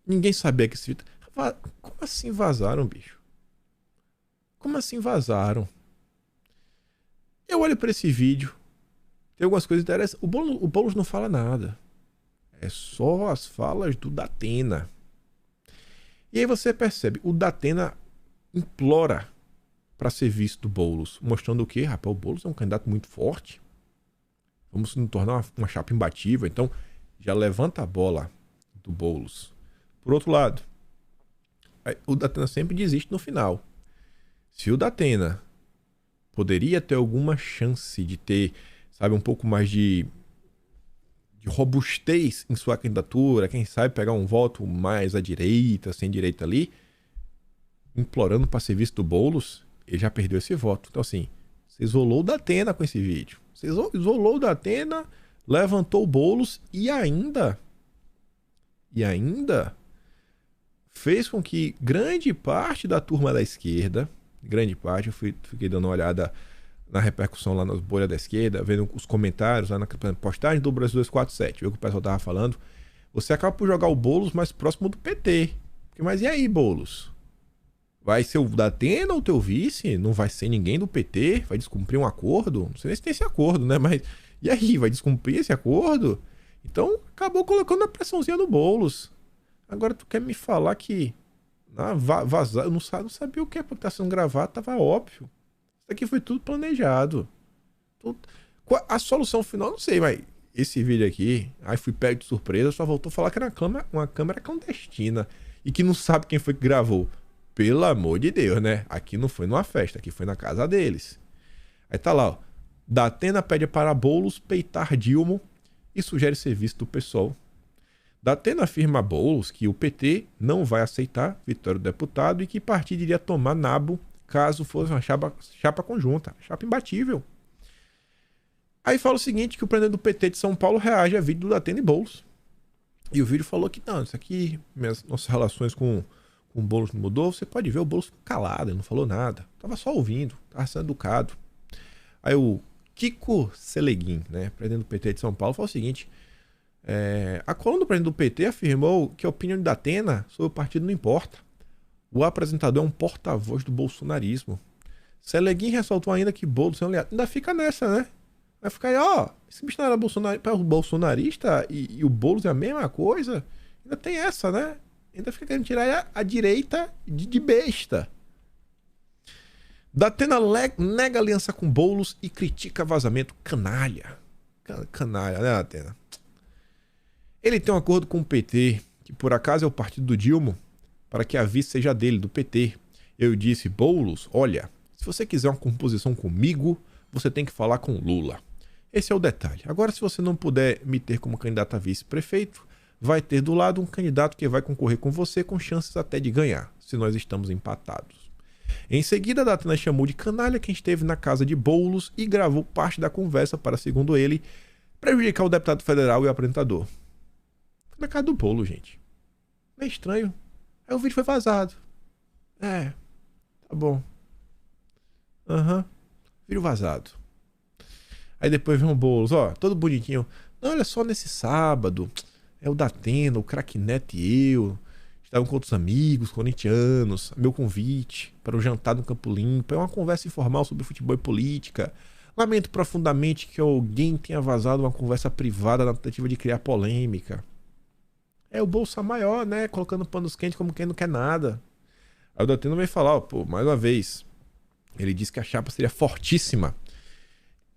Ninguém sabia que esse vídeo... Como assim vazaram, bicho? Como assim vazaram? Eu olho para esse vídeo, tem algumas coisas interessantes. O Boulos não fala nada. É só as falas do Datena. E aí você percebe, o Datena implora para ser visto do Boulos, mostrando o quê? Rapaz, o Boulos é um candidato muito forte. Vamos nos tornar uma chapa imbatível. Então, já levanta a bola do Boulos. Por outro lado, o Datena sempre desiste no final. Se o Datena poderia ter alguma chance de ter, sabe, um pouco mais de robustez em sua candidatura, quem sabe pegar um voto mais à direita, sem direita ali, implorando para ser visto do Boulos, ele já perdeu esse voto. Então assim, você isolou o Datena com esse vídeo. Você isolou o Datena, levantou o Boulos e ainda fez com que grande parte da turma da esquerda, grande parte, eu fiquei dando uma olhada na repercussão lá nas bolhas da esquerda, vendo os comentários lá na postagem do Brasil 247, viu o que o pessoal tava falando. Você acaba por jogar o Boulos mais próximo do PT. Mas e aí, Boulos? Vai ser o Datena ou o teu vice? Não vai ser ninguém do PT? Vai descumprir um acordo? Não sei nem se tem esse acordo, né? Mas e aí, vai descumprir esse acordo? Então, acabou colocando a pressãozinha no Boulos. Agora tu quer me falar que vazar, eu não sabia o que é porque tá sendo gravado, tava óbvio. Isso aqui foi tudo planejado. A solução final, não sei, mas esse vídeo aqui, aí fui pego de surpresa, só voltou a falar que era uma câmera clandestina e que não sabe quem foi que gravou. Pelo amor de Deus, né? Aqui não foi numa festa, aqui foi na casa deles. Aí tá lá, ó. Datena pede para Boulos peitar Dilma e sugere serviço do PSOL. Datena afirma a Boulos que o PT não vai aceitar vitória do deputado e que partido iria tomar nabo caso fosse uma chapa conjunta, chapa imbatível. Aí fala o seguinte, que o presidente do PT de São Paulo reage a vídeo do Datena e Boulos. E o vídeo falou que não, isso aqui, nossas relações com o Boulos não mudou. Você pode ver, o Boulos calado, ele não falou nada. Tava só ouvindo, tava sendo educado. Aí o Kiko Seleguin, né, presidente do PT de São Paulo, falou o seguinte, a coluna do presidente do PT afirmou que a opinião de Datena sobre o partido não importa. O apresentador é um porta-voz do bolsonarismo. Seleguin ressaltou ainda que Boulos é um aliado. Ainda fica nessa, né? Vai ficar aí, ó, esse bicho não era bolsonarista e o Boulos é a mesma coisa. Ainda tem essa, né? Ainda fica querendo tirar a direita de besta. Datena nega aliança com Boulos e critica vazamento. Canalha. Canalha, né, Datena? Ele tem um acordo com o PT, que por acaso é o partido do Dilma, para que a vice seja dele, do PT. Eu disse, Boulos, olha, se você quiser uma composição comigo, você tem que falar com Lula. Esse é o detalhe. Agora, se você não puder me ter como candidato a vice-prefeito, vai ter do lado um candidato que vai concorrer com você com chances até de ganhar, se nós estamos empatados. Em seguida, a Datena chamou de canalha quem esteve na casa de Boulos e gravou parte da conversa para, segundo ele, prejudicar o deputado federal e o apresentador. Foi na casa do Boulos, gente. Não é estranho. Aí o vídeo foi vazado. É, tá bom. Vídeo vazado. Aí depois vem o Boulos, ó, todo bonitinho. Não, olha só, nesse sábado, é o Datena, o Craque Neto e eu estavam com outros amigos corintianos, meu convite para o jantar no Campo Limpo. É uma conversa informal sobre futebol e política. Lamento profundamente que alguém tenha vazado uma conversa privada na tentativa de criar polêmica. É o Bolsa Maior, né? Colocando panos quentes como quem não quer nada. Aí o Datena vai falar, ó, pô, mais uma vez. Ele disse que a chapa seria fortíssima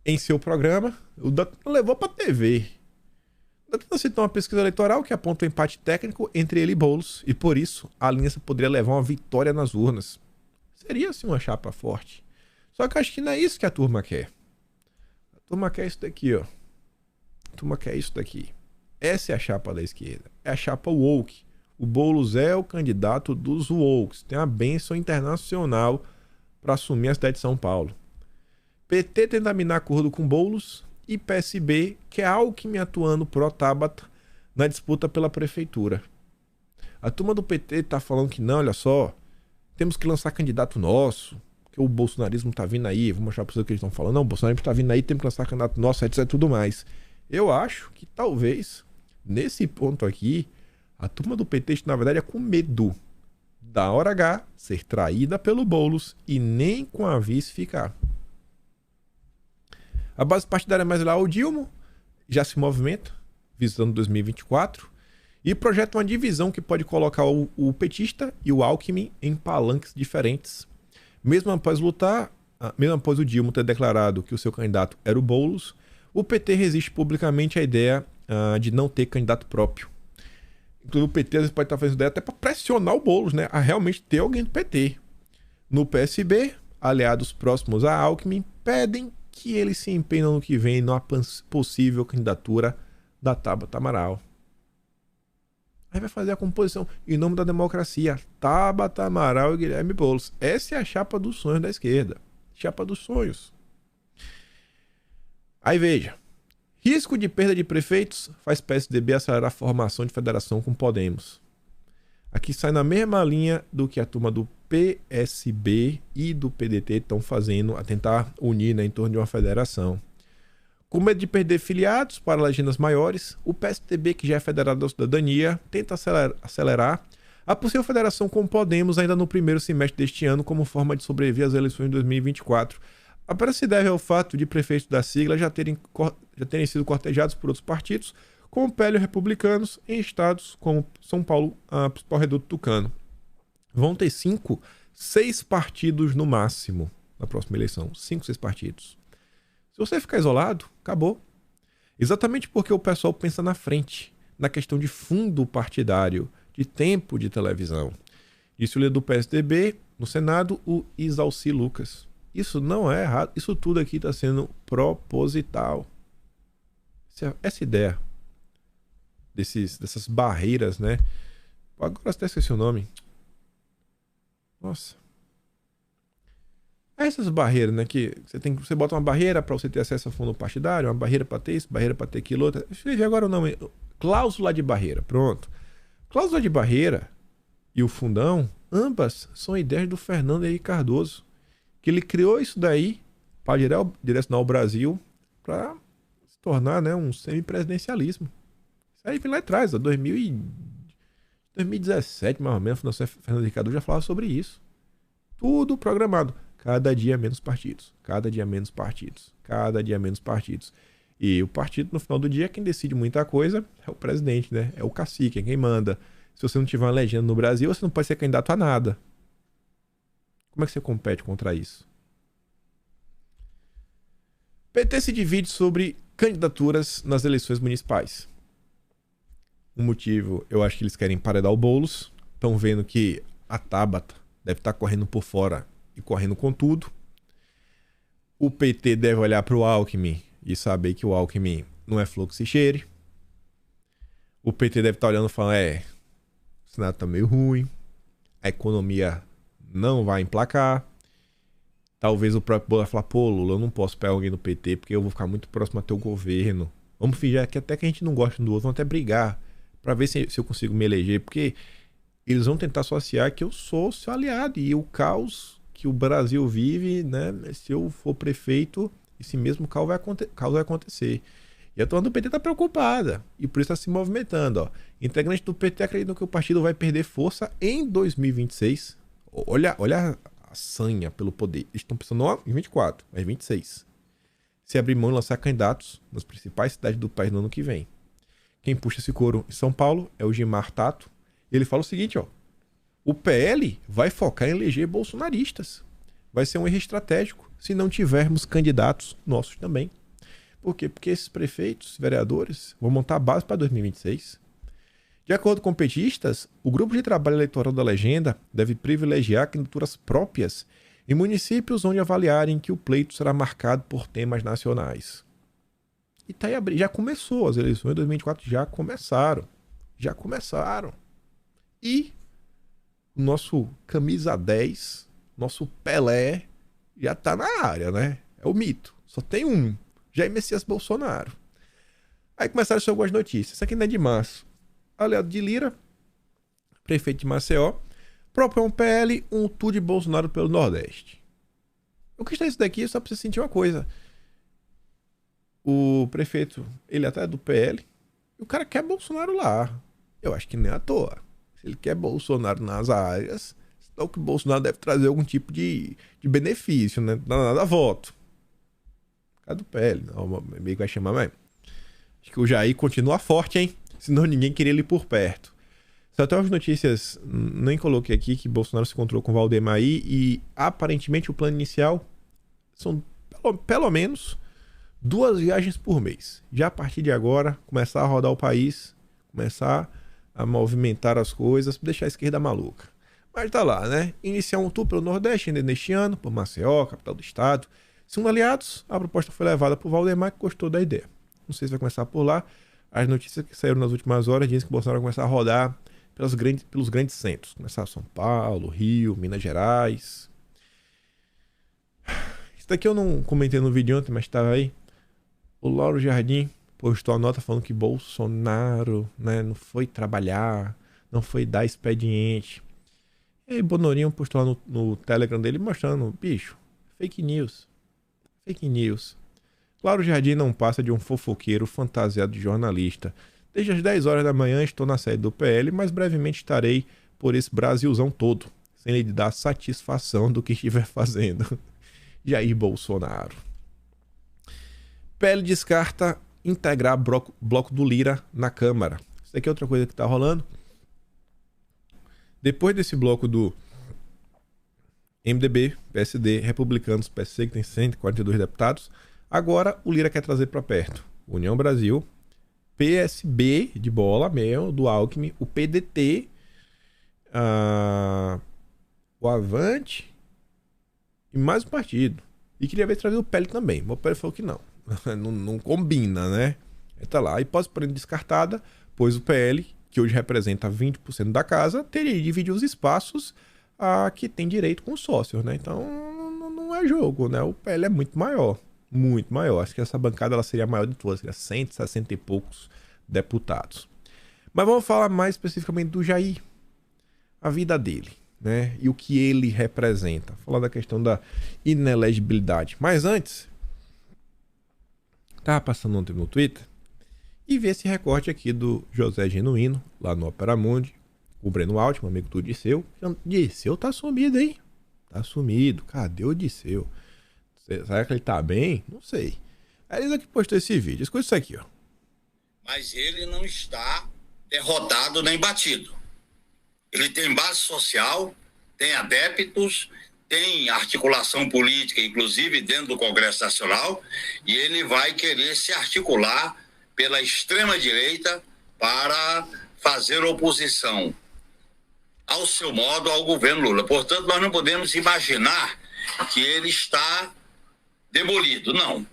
em seu programa. O Datena levou pra TV. O Datena citou uma pesquisa eleitoral que aponta um empate técnico entre ele e Boulos. E por isso, a aliança poderia levar uma vitória nas urnas. Seria, assim, uma chapa forte. Só que acho que não é isso que a turma quer. A turma quer isso daqui, ó. A turma quer isso daqui. Essa é a chapa da esquerda. É a chapa woke. O Boulos é o candidato dos wokes. Tem a bênção internacional para assumir a cidade de São Paulo. PT tenta minar acordo com Boulos e PSB quer Alckmin atuando pró-Tabata na disputa pela prefeitura. A turma do PT tá falando que não, olha só, temos que lançar candidato nosso, que o bolsonarismo tá vindo aí, vou mostrar para vocês o que eles estão falando. Não, o bolsonarismo tá vindo aí, temos que lançar candidato nosso, etc e tudo mais. Eu acho que talvez, nesse ponto aqui, a turma do PT, na verdade, é com medo da hora H ser traída pelo Boulos e nem com a vice ficar. A base partidária mais lá, o Dilma, já se movimenta, visando 2024, e projeta uma divisão que pode colocar o petista e o Alckmin em palanques diferentes. Mesmo após o Dilma ter declarado que o seu candidato era o Boulos, o PT resiste publicamente à ideia de não ter candidato próprio. Inclusive o PT às vezes pode estar fazendo ideia até para pressionar o Boulos, né, a realmente ter alguém do PT. No PSB, aliados próximos a Alckmin pedem que ele se empenhe no ano que vem numa possível candidatura da Tabata Amaral. Aí vai fazer a composição em nome da democracia. Tabata Amaral e Guilherme Boulos. Essa é a chapa dos sonhos da esquerda. Chapa dos sonhos. Aí veja. Risco de perda de prefeitos faz PSDB acelerar a formação de federação com Podemos. Aqui sai na mesma linha do que a turma do PSB e do PDT estão fazendo, a tentar unir, né, em torno de uma federação. Com medo de perder filiados para legendas maiores, o PSDB, que já é federado da cidadania, tenta acelerar a possível federação com Podemos ainda no primeiro semestre deste ano, como forma de sobreviver às eleições de 2024. Apenas se deve ao fato de prefeitos da sigla já terem sido cortejados por outros partidos, como o PL republicanos, em estados como São Paulo, a principal reduto tucano. Vão ter 5, 6 partidos no máximo na próxima eleição. 5, 6 partidos. Se você ficar isolado, acabou. Exatamente porque o pessoal pensa na frente, na questão de fundo partidário, de tempo de televisão. Disse o líder do PSDB no Senado, o Isalci Lucas. Isso não é errado, isso tudo aqui está sendo proposital. Essa ideia dessas barreiras, né? Agora até esqueci o nome. Nossa. Essas barreiras, né? Que você bota uma barreira para você ter acesso a fundo partidário, uma barreira para ter isso, barreira para ter aquilo, outra. Escrevi agora o nome. Cláusula de barreira. Pronto. Cláusula de barreira e o fundão, ambas são ideias do Fernando Henrique Cardoso, que ele criou isso daí para direcionar o Brasil para se tornar, né, um semipresidencialismo. Isso aí vem lá atrás, 2017, mais ou menos, o Fernando Henrique Cardoso já falava sobre isso. Tudo programado. Cada dia menos partidos. Cada dia menos partidos. Cada dia menos partidos. E o partido, no final do dia, quem decide muita coisa é o presidente, né? É o cacique, é quem manda. Se você não tiver uma legenda no Brasil, você não pode ser candidato a nada. Como é que você compete contra isso? PT se divide sobre candidaturas nas eleições municipais. O motivo, eu acho que eles querem emparedar o Boulos. Estão vendo que a Tabata deve estar correndo por fora e correndo com tudo. O PT deve olhar para o Alckmin e saber que o Alckmin não é flor que se cheire. O PT deve estar olhando e falando, o Senado tá meio ruim, a economia não vai emplacar. Talvez o próprio Bola falar, pô, Lula, eu não posso pegar alguém do PT porque eu vou ficar muito próximo ao teu governo. Vamos fingir que até que a gente não gosta um do outro, vamos até brigar pra ver se eu consigo me eleger, porque eles vão tentar associar que eu sou seu aliado e o caos que o Brasil vive, né, se eu for prefeito, esse mesmo caos vai acontecer. E a turma do PT tá preocupada e por isso tá se movimentando, ó. Integrantes do PT acreditam que o partido vai perder força em 2026. Olha a sanha pelo poder. Eles estão pensando não em 24, mas 26. Se abrir mão e lançar candidatos nas principais cidades do país no ano que vem. Quem puxa esse coro em São Paulo é o Gilmar Tato. E ele fala o seguinte, ó. O PL vai focar em eleger bolsonaristas. Vai ser um erro estratégico se não tivermos candidatos nossos também. Por quê? Porque esses prefeitos, vereadores, vão montar a base para 2026. De acordo com petistas, o grupo de trabalho eleitoral da legenda deve privilegiar candidaturas próprias em municípios onde avaliarem que o pleito será marcado por temas nacionais. E tá aí, já começou, as eleições de 2024 já começaram. Já começaram. E o nosso camisa 10, nosso Pelé, já tá na área, né? É o mito. Só tem um. Jair Messias Bolsonaro. Aí começaram a ser algumas notícias. Isso aqui não é de março. Aliado de Lira, prefeito de Maceió, propõe um PL, um tour de Bolsonaro pelo Nordeste. O que está isso daqui só para você sentir uma coisa. O prefeito, ele até é do PL, e o cara quer Bolsonaro lá. Eu acho que nem à toa. Se ele quer Bolsonaro nas áreas, então que o Bolsonaro deve trazer algum tipo de benefício, né? Não dá nada a voto. O cara do PL, não, meio que vai chamar mesmo. Acho que o Jair continua forte, hein? Senão ninguém queria ele por perto. Só até as notícias, nem coloquei aqui, que Bolsonaro se encontrou com Valdemar e aparentemente o plano inicial são pelo menos 2 viagens por mês. Já a partir de agora, começar a rodar o país, começar a movimentar as coisas, deixar a esquerda maluca. Mas tá lá, né? Iniciar um tour pelo Nordeste ainda neste ano, por Maceió, capital do estado. Segundo aliados, a proposta foi levada por Valdemar, que gostou da ideia. Não sei se vai começar por lá. As notícias que saíram nas últimas horas dizem que o Bolsonaro vai começar a rodar pelos grandes centros. Começar São Paulo, Rio, Minas Gerais. Isso daqui eu não comentei no vídeo ontem, mas estava aí. O Lauro Jardim postou a nota falando que Bolsonaro, né, não foi trabalhar, não foi dar expediente. E aí Bonorinho postou lá no Telegram dele mostrando, bicho, fake news. Fake news. Lauro Jardim não passa de um fofoqueiro fantasiado de jornalista. Desde as 10 horas da manhã estou na sede do PL, mas brevemente estarei por esse Brasilzão todo, sem lhe dar satisfação do que estiver fazendo. Jair Bolsonaro. PL descarta integrar bloco do Lira na Câmara. Isso aqui é outra coisa que está rolando. Depois desse bloco do MDB, PSD, Republicanos, PSC, que tem 142 deputados, agora o Lira quer trazer para perto União Brasil, PSB de bola mesmo, do Alckmin, o PDT, o Avante e mais um partido. E queria ver trazer o PL também. O PL falou que não. Não combina, né? Tá lá. A hipótese porém descartada, pois o PL, que hoje representa 20% da casa, teria de dividir os espaços que tem direito com os sócios, né? Então não é jogo, né? O PL é muito maior. Muito maior. Acho que essa bancada ela seria a maior de todas, seria 160 e poucos deputados. Mas vamos falar mais especificamente do Jair, a vida dele, né? E o que ele representa. Falar da questão da inelegibilidade. Mas antes, tava passando ontem no Twitter e vi esse recorte aqui do José Genuíno, lá no Opera Mundi, o Breno Altman, amigo do Disseu. Disseu tá sumido, hein? Tá sumido. Cadê o Disseu? Será que ele tá bem? Não sei. A Elisa que postou esse vídeo. Escuta isso aqui, ó. Mas ele não está derrotado nem batido. Ele tem base social, tem adeptos, tem articulação política, inclusive dentro do Congresso Nacional, e ele vai querer se articular pela extrema-direita para fazer oposição, ao seu modo, ao governo Lula. Portanto, nós não podemos imaginar que ele está demolido, não.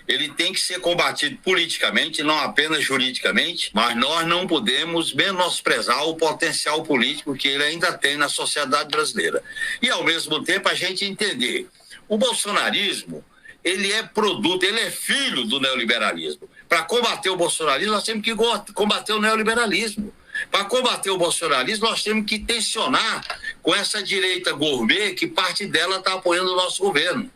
Ele tem que ser combatido politicamente, não apenas juridicamente, mas nós não podemos menosprezar o potencial político que ele ainda tem na sociedade brasileira. E, ao mesmo tempo, a gente entender, o bolsonarismo, ele é produto, ele é filho do neoliberalismo. Para combater o bolsonarismo, nós temos que combater o neoliberalismo. Para combater o bolsonarismo, nós temos que tensionar com essa direita gourmet que parte dela está apoiando o nosso governo.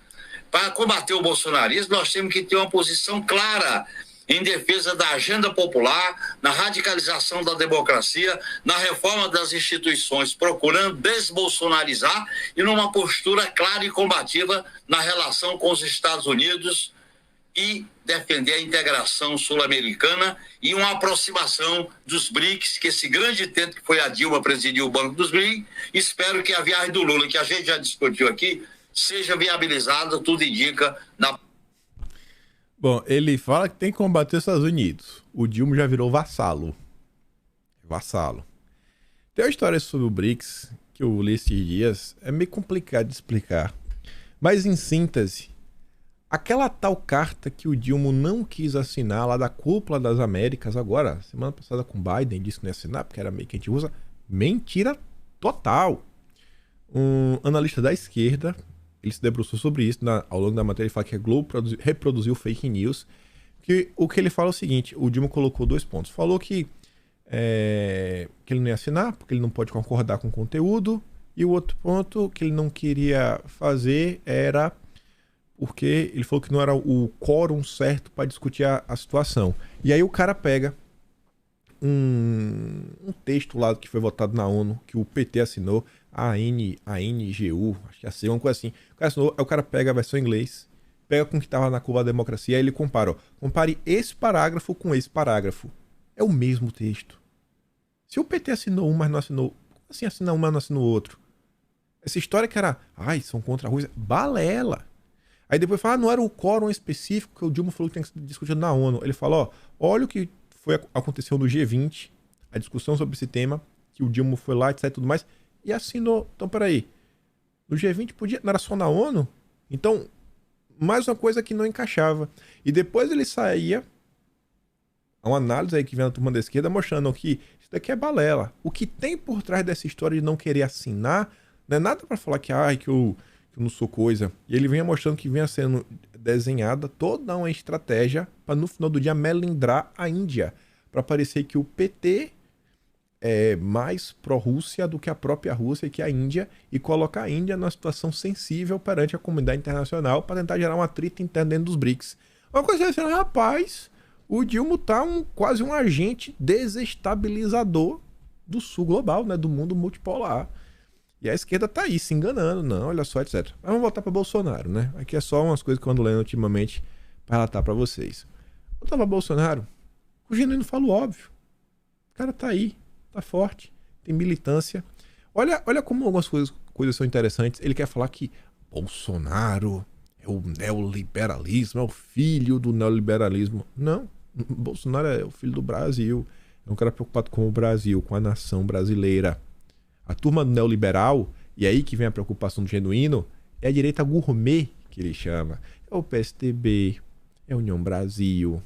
Para combater o bolsonarismo, nós temos que ter uma posição clara em defesa da agenda popular, na radicalização da democracia, na reforma das instituições, procurando desbolsonarizar e numa postura clara e combativa na relação com os Estados Unidos e defender a integração sul-americana e uma aproximação dos BRICS, que esse grande tento que foi a Dilma presidir o Banco dos BRICS. Espero que a viagem do Lula, que a gente já discutiu aqui, seja viabilizada, tudo indica, na... Bom, ele fala que tem que combater os Estados Unidos. O Dilma já virou vassalo. Vassalo. Tem uma história sobre o BRICS que eu li esses dias. É meio complicado de explicar. Mas, em síntese, aquela tal carta que o Dilma não quis assinar lá da Cúpula das Américas agora, semana passada com Biden, disse que não ia assinar porque era meio que a gente usa. Mentira total. Um analista da esquerda, ele se debruçou sobre isso ao longo da matéria. Ele fala que a Globo reproduziu fake news. O que ele fala é o seguinte: o Dilma colocou 2 pontos. Falou que ele não ia assinar, porque ele não pode concordar com o conteúdo. E o outro ponto que ele não queria fazer era porque ele falou que não era o quórum certo para discutir a situação. E aí o cara pega um texto lá que foi votado na ONU, que o PT assinou, a ANGU, acho que é assim, uma coisa assim. O cara assinou, aí o cara pega a versão em inglês, pega com o que estava na Cuba da Democracia, aí ele compara. Ó, compare esse parágrafo com esse parágrafo. É o mesmo texto. Se o PT assinou um, mas não assinou... Como assim assina um, mas não assinou outro? Essa história que era... são contra a Rússia. Balela! Aí depois fala, não era o quórum específico que o Dilma falou que tem que ser discutido na ONU. Ele fala, olha o que aconteceu no G20, a discussão sobre esse tema, que o Dilma foi lá, etc e tudo mais, e assinou. Então, peraí, no G20 podia, não era só na ONU? Então, mais uma coisa que não encaixava. E depois ele saía, uma análise aí que vem na turma da esquerda, mostrando que isso daqui é balela. O que tem por trás dessa história de não querer assinar, não é nada para falar que eu não sou coisa. E ele vinha mostrando que vinha sendo desenhada toda uma estratégia para no final do dia melindrar a Índia, para parecer que o PT é mais pró-Rússia do que a própria Rússia e que a Índia, e colocar a Índia numa situação sensível perante a comunidade internacional para tentar gerar um atrito interno dentro dos BRICS. Uma coisa assim, rapaz, o Dilma tá quase um agente desestabilizador do sul global, né, do mundo multipolar. E a esquerda tá aí se enganando, não, olha só, etc. Mas vamos voltar para Bolsonaro, né? Aqui é só umas coisas que eu ando lendo ultimamente para relatar para vocês. Voltar para Bolsonaro, o Genuíno fala o óbvio. O cara tá aí, tá forte, tem militância. Olha como algumas coisas são interessantes. Ele quer falar que Bolsonaro é o neoliberalismo, é o filho do neoliberalismo. Não, Bolsonaro é o filho do Brasil. É um cara preocupado com o Brasil, com a nação brasileira. A turma neoliberal, e aí que vem a preocupação do Genuíno, é a direita gourmet, que ele chama. É o PSDB, é a União Brasil,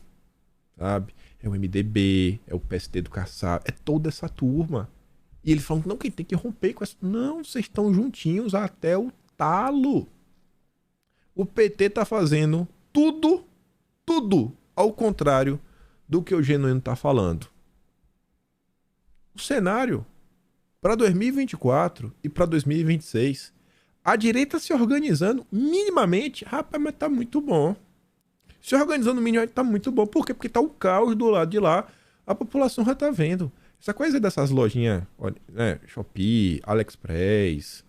sabe? É o MDB, é o PSD do Kassab, é toda essa turma. E ele falando, não, quem tem que romper com essa... Não, vocês estão juntinhos até o talo. O PT tá fazendo tudo ao contrário do que o Genuíno tá falando. O cenário para 2024 e para 2026, a direita se organizando minimamente, rapaz, mas tá muito bom. Se organizando minimamente tá muito bom. Por quê? Porque tá o caos do lado de lá, a população já tá vendo. Essa coisa dessas lojinhas, né, Shopee, AliExpress,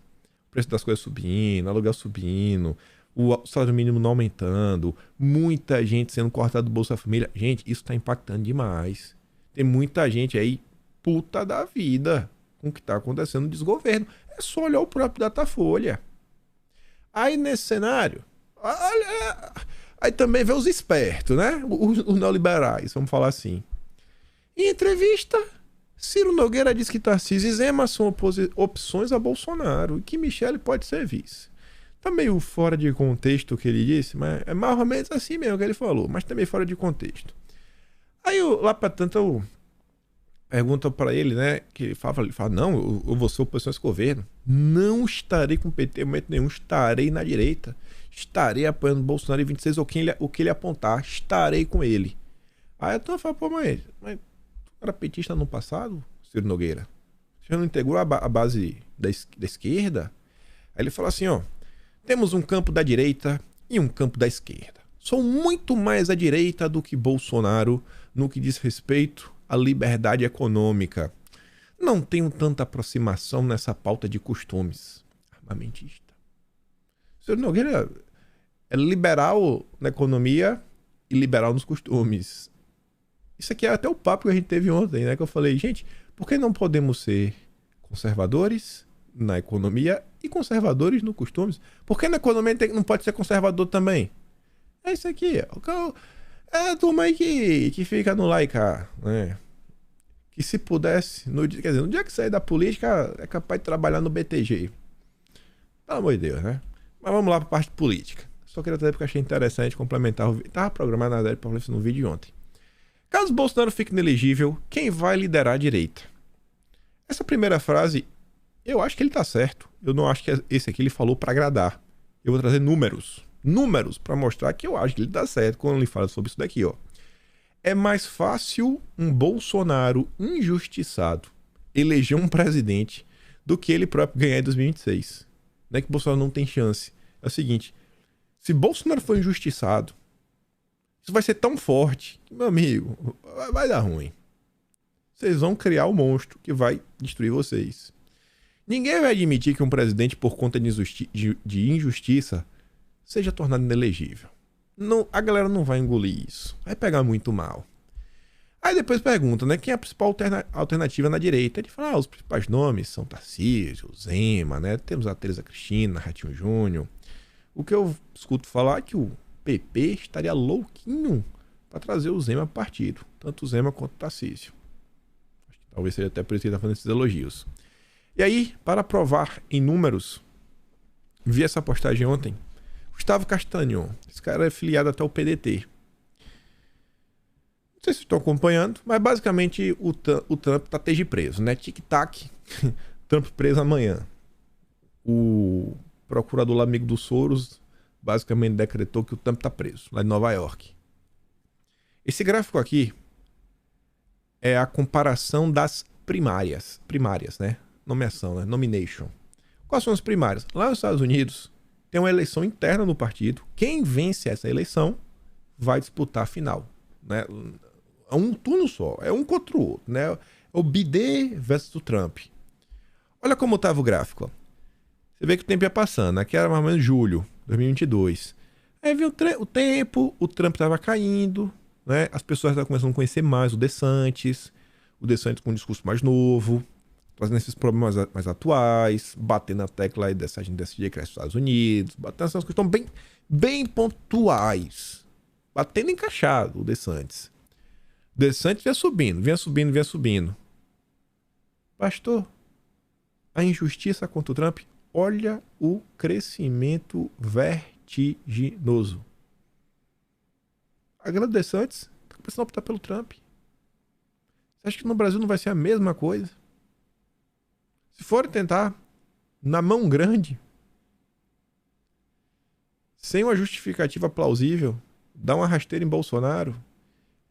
o preço das coisas subindo, aluguel subindo, o salário mínimo não aumentando, muita gente sendo cortada do Bolsa Família. Gente, isso tá impactando demais. Tem muita gente aí puta da vida com o que está acontecendo no desgoverno. É só olhar o próprio Datafolha. Aí nesse cenário, olha, aí também vê os espertos, né? Os neoliberais, vamos falar assim. Em entrevista, Ciro Nogueira diz que Tarcísio e Zema são opções a Bolsonaro e que Michele pode ser vice. Tá meio fora de contexto o que ele disse, mas é mais ou menos assim mesmo que ele falou, mas também fora de contexto. Aí lá pra tanto pergunta pra ele, né, que ele fala, não, eu vou ser oposição a esse governo, não estarei com o PT em momento nenhum, estarei na direita, estarei apoiando o Bolsonaro em 26, o que ele apontar, estarei com ele. Aí a turma fala, pô, mas tu era petista no passado, Ciro Nogueira? Você não integrou a base da esquerda? Aí ele fala assim, ó, temos um campo da direita e um campo da esquerda. Sou muito mais à direita do que Bolsonaro no que diz respeito à liberdade econômica. Não tenho tanta aproximação nessa pauta de costumes. Armamentista. Ciro Nogueira é liberal na economia e liberal nos costumes. Isso aqui é até o papo que a gente teve ontem, né? Que eu falei, gente, por que não podemos ser conservadores na economia e conservadores no costumes? Por que na economia não pode ser conservador também? É isso aqui. É a turma aí que fica no laica, né? Que se pudesse, no dia que sair da política, é capaz de trabalhar no BTG. Pelo amor de Deus, né? Mas vamos lá para a parte política. Só queria trazer porque achei interessante complementar o vídeo. Estava programado, na verdade, para falar isso no vídeo de ontem. Caso Bolsonaro fique inelegível, quem vai liderar a direita? Essa primeira frase, eu acho que ele tá certo. Eu não acho que esse aqui ele falou para agradar. Eu vou trazer números para mostrar que eu acho que ele tá certo quando ele fala sobre isso daqui, ó. É mais fácil um Bolsonaro injustiçado eleger um presidente do que ele próprio ganhar em 2026. Não é que Bolsonaro não tem chance. É o seguinte, se Bolsonaro for injustiçado, isso vai ser tão forte que, meu amigo, vai dar ruim. Vocês vão criar um monstro que vai destruir vocês. Ninguém vai admitir que um presidente, por conta de injustiça, seja tornado inelegível. Não, a galera não vai engolir isso. Vai pegar muito mal. Aí depois pergunta, né? Quem é a principal alternativa na direita? Ele fala, os principais nomes são Tarcísio, Zema, né? Temos a Tereza Cristina, Ratinho Júnior. O que eu escuto falar é que o PP estaria louquinho para trazer o Zema para partido. Tanto o Zema quanto o Tarcísio. Acho que talvez seja até por isso que ele está fazendo esses elogios. E aí, para provar em números, vi essa postagem ontem. Gustavo Castanho, esse cara é filiado até ao PDT. Não sei se estão acompanhando, mas basicamente o Trump tá preso, né? Tic-tac, Trump preso amanhã. O procurador lá, amigo do Soros, basicamente decretou que o Trump tá preso, lá em Nova York. Esse gráfico aqui é a comparação das primárias, né? Nomeação, né? Nomination. Quais são as primárias? Lá nos Estados Unidos, tem uma eleição interna no partido. Quem vence essa eleição vai disputar a final, né? É um turno só, é um contra o outro, né? É o Biden versus o Trump. Olha como estava o gráfico. Ó. Você vê que o tempo ia passando. Aqui era mais ou menos julho de 2022. Aí viu o tempo, o Trump estava caindo, né? As pessoas estavam começando a conhecer mais o DeSantis com um discurso mais novo, trazendo esses problemas mais atuais, batendo na tecla aí dessa gente decidir crescer nos Estados Unidos, batendo essas questões bem pontuais, batendo encaixado o DeSantis. DeSantis vinha subindo. Pastor, a injustiça contra o Trump, olha o crescimento vertiginoso. A grande DeSantis está começando a optar pelo Trump. Você acha que no Brasil não vai ser a mesma coisa? Se forem tentar, na mão grande, sem uma justificativa plausível, dar uma rasteira em Bolsonaro,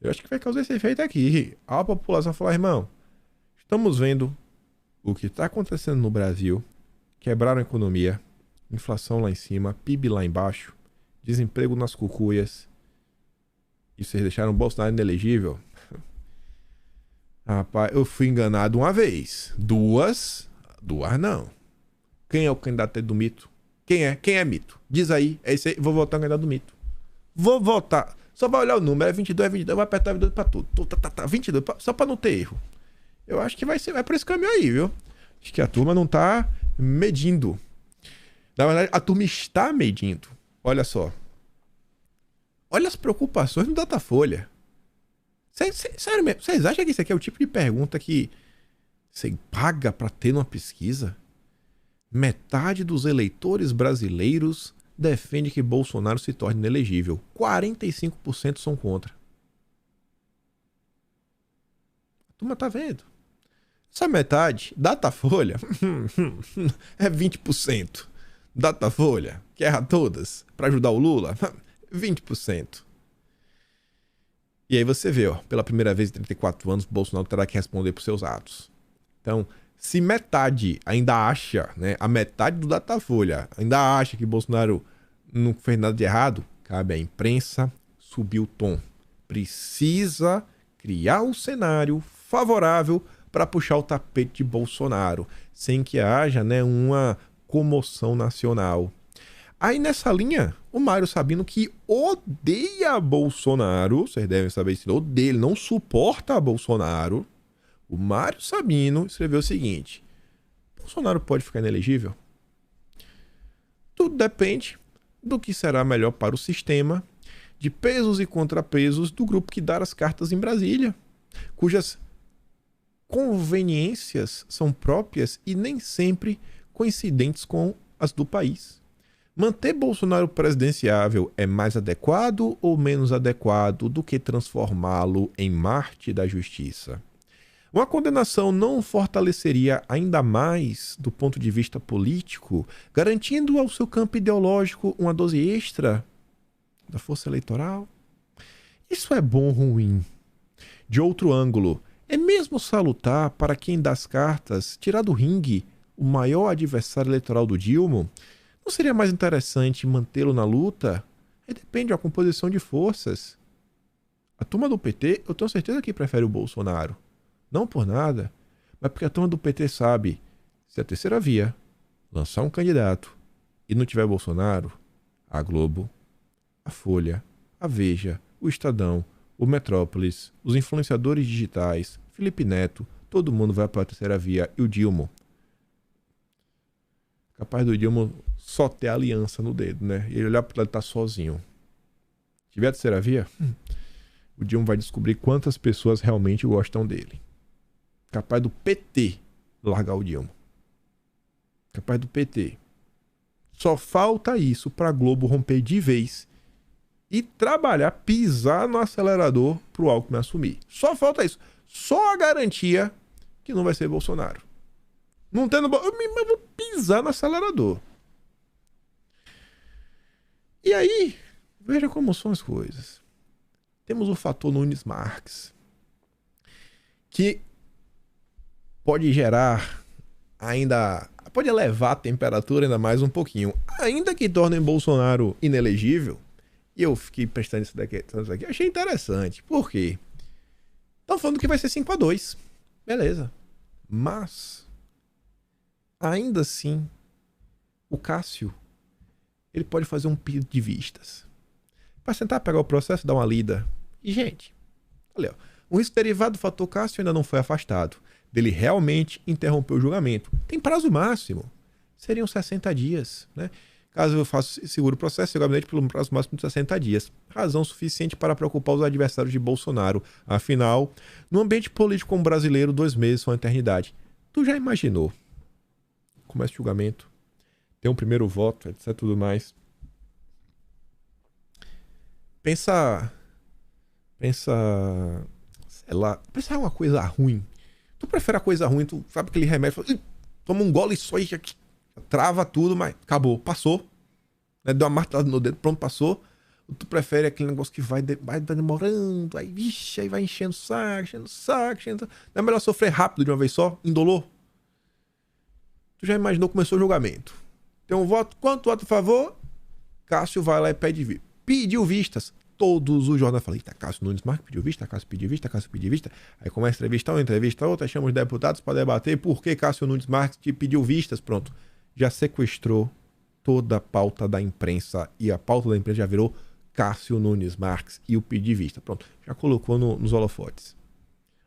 eu acho que vai causar esse efeito aqui. A população falar, irmão, estamos vendo o que está acontecendo no Brasil, quebraram a economia, inflação lá em cima, PIB lá embaixo, desemprego nas cucuias, e vocês deixaram o Bolsonaro inelegível? Rapaz, eu fui enganado uma vez. Duas não. Quem é o candidato do mito? Quem é mito? Diz aí, é esse aí, vou votar no candidato do mito. Vou votar. Só vai olhar o número, é 22, vai apertar 22 pra tudo. 22, só pra não ter erro. Eu acho que vai por esse caminho aí, viu? Acho que a turma não tá medindo. Na verdade, a turma está medindo. Olha só. Olha as preocupações no Datafolha. Sério mesmo, vocês acham que isso aqui é o tipo de pergunta que você paga pra ter numa pesquisa? Metade dos eleitores brasileiros defende que Bolsonaro se torne inelegível. 45% são contra. A turma tá vendo. Essa metade, Datafolha, é 20%. Datafolha, que erra todas, pra ajudar o Lula, 20%. E aí você vê, ó, pela primeira vez em 34 anos, Bolsonaro terá que responder por seus atos. Então, se metade ainda acha, né, a metade do Datafolha ainda acha que Bolsonaro não fez nada de errado, cabe à imprensa subir o tom. Precisa criar um cenário favorável para puxar o tapete de Bolsonaro, sem que haja, né, uma comoção nacional. Aí nessa linha, o Mário Sabino, que odeia Bolsonaro, vocês devem saber isso, odeia, ele não suporta Bolsonaro. O Mário Sabino escreveu o seguinte: Bolsonaro pode ficar inelegível? Tudo depende do que será melhor para o sistema, de pesos e contrapesos do grupo que dá as cartas em Brasília, cujas conveniências são próprias e nem sempre coincidentes com as do país. Manter Bolsonaro presidenciável é mais adequado ou menos adequado do que transformá-lo em Marte da Justiça? Uma condenação não fortaleceria ainda mais do ponto de vista político, garantindo ao seu campo ideológico uma dose extra da força eleitoral? Isso é bom ou ruim? De outro ângulo, é mesmo salutar para quem dá as cartas tirar do ringue o maior adversário eleitoral do Dilma? Não seria mais interessante mantê-lo na luta? Aí depende da composição de forças. A turma do PT, eu tenho certeza que prefere o Bolsonaro. Não por nada, mas porque a turma do PT sabe, se a terceira via lançar um candidato e não tiver Bolsonaro, a Globo, a Folha, a Veja, o Estadão, o Metrópolis, os influenciadores digitais, Felipe Neto, todo mundo vai para a terceira via e o Dilma. Capaz do Dilma só ter aliança no dedo, né? E ele olhar para ele tá sozinho. Se tiver a terceira via, o Dilma vai descobrir quantas pessoas realmente gostam dele. Capaz do PT largar o Dilma. Capaz do PT. Só falta isso para a Globo romper de vez e trabalhar, pisar no acelerador pro Alckmin assumir. Só falta isso. Só a garantia que não vai ser Bolsonaro. Não tendo... Eu vou pisar no acelerador. E aí, veja como são as coisas. Temos o fator Nunes Marques, que pode gerar ainda... Pode elevar a temperatura ainda mais um pouquinho. Ainda que tornem Bolsonaro inelegível. E eu fiquei prestando isso daqui. Achei interessante. Por quê? Estão falando que vai ser 5-2. Beleza. Mas... ainda assim, o Cássio, ele pode fazer um pedido de vistas. Para tentar pegar o processo e dar uma lida. E, gente, olha, o risco derivado do fator Cássio ainda não foi afastado. Dele realmente interromper o julgamento. Tem prazo máximo. Seriam 60 dias, né? Caso eu faça seguro o processo, seu gabinete pelo prazo máximo de 60 dias. Razão suficiente para preocupar os adversários de Bolsonaro. Afinal, no ambiente político como brasileiro, 2 meses são uma eternidade. Tu já imaginou? Começa o julgamento, tem um primeiro voto, etc, tudo mais. Pensa, sei lá, pensa em uma coisa ruim. Tu prefere a coisa ruim, tu sabe aquele remédio, toma um gole só e trava tudo, mas acabou, passou. Né? Deu uma martelada no dedo, pronto, passou. Ou tu prefere aquele negócio que vai demorando, aí, vixe, aí vai enchendo o saco. Não é melhor sofrer rápido de uma vez só, indolor? Tu já imaginou, começou o julgamento. Tem um voto, quanto voto a favor? Cássio vai lá e pediu vistas. Todos os jornais falam, eita, Cássio Nunes Marques pediu vista, Cássio pediu vista, Cássio pediu vista. Aí começa a entrevista uma, entrevista outra, chama os deputados para debater por que Cássio Nunes Marques te pediu vistas. Pronto. Já sequestrou toda a pauta da imprensa e a pauta da imprensa já virou Cássio Nunes Marques e o pedir vista. Pronto. Já colocou nos holofotes.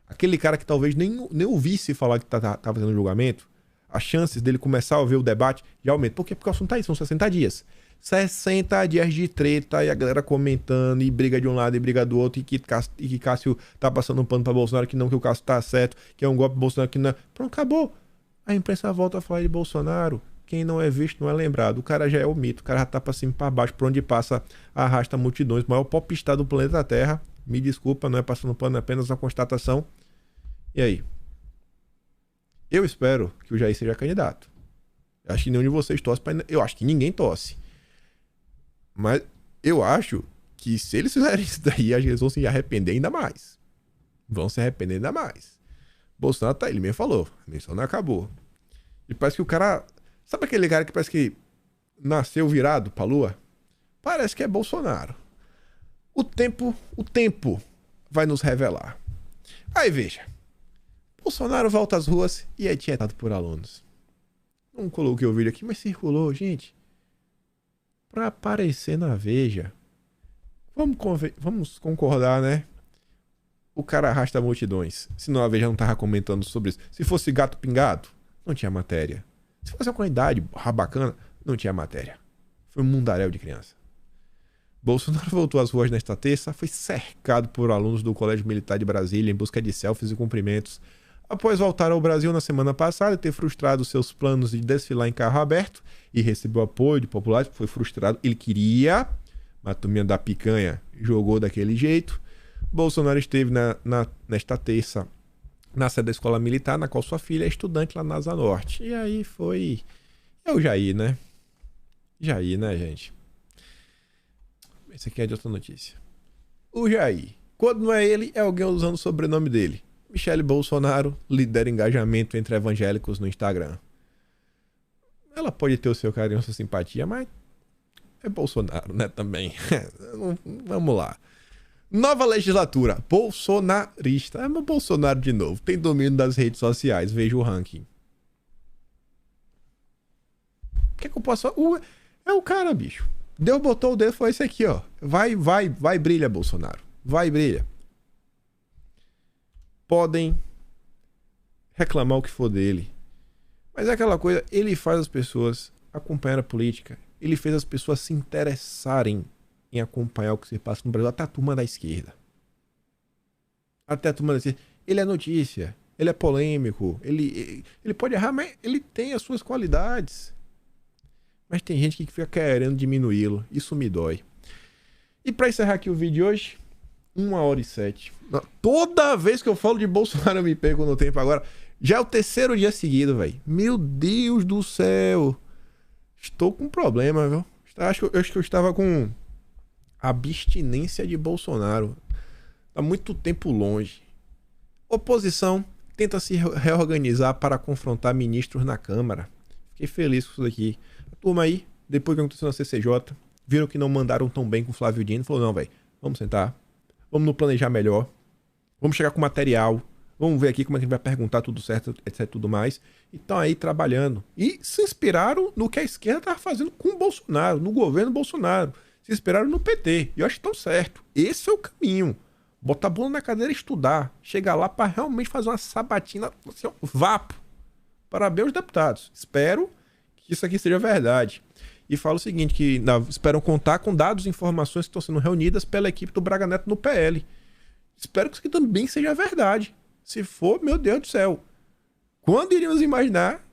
Aquele cara que talvez nem ouvisse falar que tá fazendo julgamento, as chances dele começar a ver o debate já aumentam. Por quê? Porque o assunto tá aí, são 60 dias. 60 dias de treta e a galera comentando e briga de um lado e briga do outro e que Cássio tá passando um pano pra Bolsonaro, que não, que o Cássio tá certo, que é um golpe Bolsonaro, que não é. Pronto, acabou. A imprensa volta a falar de Bolsonaro. Quem não é visto não é lembrado. O cara já é o mito, o cara já tá pra cima e pra baixo, por onde passa, arrasta multidões. O maior popstar do planeta Terra. Me desculpa, não é passando pano, é apenas uma constatação. E aí? Eu espero que o Jair seja candidato. Eu acho que nenhum de vocês torce pra... Eu acho que ninguém torce. Mas eu acho que se eles fizerem isso daí, eles vão se arrepender ainda mais. Vão se arrepender ainda mais. Bolsonaro tá aí, ele mesmo falou. A eleição não acabou. E parece que o cara... Sabe aquele cara que parece que nasceu virado pra lua? Parece que é Bolsonaro. O tempo vai nos revelar. Aí veja. Bolsonaro volta às ruas e é tietado por alunos. Não coloquei o vídeo aqui, mas circulou, gente. Pra aparecer na Veja. Vamos concordar, né? O cara arrasta multidões. Senão a Veja não tava comentando sobre isso. Se fosse gato pingado, não tinha matéria. Se fosse uma qualidade bacana, não tinha matéria. Foi um mundaréu de criança. Bolsonaro voltou às ruas nesta terça, foi cercado por alunos do Colégio Militar de Brasília em busca de selfies e cumprimentos. Após voltar ao Brasil na semana passada e ter frustrado seus planos de desfilar em carro aberto e recebeu apoio de populares, foi frustrado. Ele queria, mas a turminha da picanha jogou daquele jeito. Bolsonaro esteve nesta terça na sede da escola militar, na qual sua filha é estudante lá na Asa Norte. E aí foi... É o Jair, né? Jair, né, gente? Esse aqui é de outra notícia. O Jair. Quando não é ele, é alguém usando o sobrenome dele. Michele Bolsonaro lidera engajamento entre evangélicos no Instagram. Ela pode ter o seu carinho, a sua simpatia, mas é Bolsonaro, né, também. Vamos lá. Nova legislatura. Bolsonarista. É meu Bolsonaro de novo. Tem domínio das redes sociais. Veja o ranking. O que é que eu posso... É o cara, bicho. Deus botou o dedo, foi esse aqui, ó. Vai, brilha, Bolsonaro. Vai, brilha. Podem reclamar o que for dele. Mas é aquela coisa, ele faz as pessoas acompanhar a política. Ele fez as pessoas se interessarem em acompanhar o que se passa no Brasil. Até a turma da esquerda. Até a turma da esquerda. Ele é notícia. Ele é polêmico. Ele pode errar, mas ele tem as suas qualidades. Mas tem gente que fica querendo diminuí-lo. Isso me dói. E pra encerrar aqui o vídeo de hoje, 1h07. Toda vez que eu falo de Bolsonaro eu me perco no tempo agora. Já é o terceiro dia seguido, velho. Meu Deus do céu. Estou com problema, viu? Acho que eu estava com abstinência de Bolsonaro. Há muito tempo longe. Oposição tenta se reorganizar para confrontar ministros na Câmara. Fiquei feliz com isso daqui. A turma aí, depois que aconteceu na CCJ, viram que não mandaram tão bem com o Flávio Dino. Falou, não, velho, vamos sentar. Vamos nos planejar melhor. Vamos chegar com material. Vamos ver aqui como é que a gente vai perguntar tudo certo, etc, tudo mais. E estão aí trabalhando. E se inspiraram no que a esquerda estava fazendo com o Bolsonaro, no governo Bolsonaro. Se inspiraram no PT. E eu acho que estão certo. Esse é o caminho. Botar a bunda na cadeira e estudar. Chegar lá para realmente fazer uma sabatina, assim, vapo. Parabéns aos deputados. Espero que isso aqui seja verdade. E falo o seguinte, que esperam contar com dados e informações que estão sendo reunidas pela equipe do Braga Neto no PL. Espero que isso aqui também seja verdade. Se for, meu Deus do céu. Quando iríamos imaginar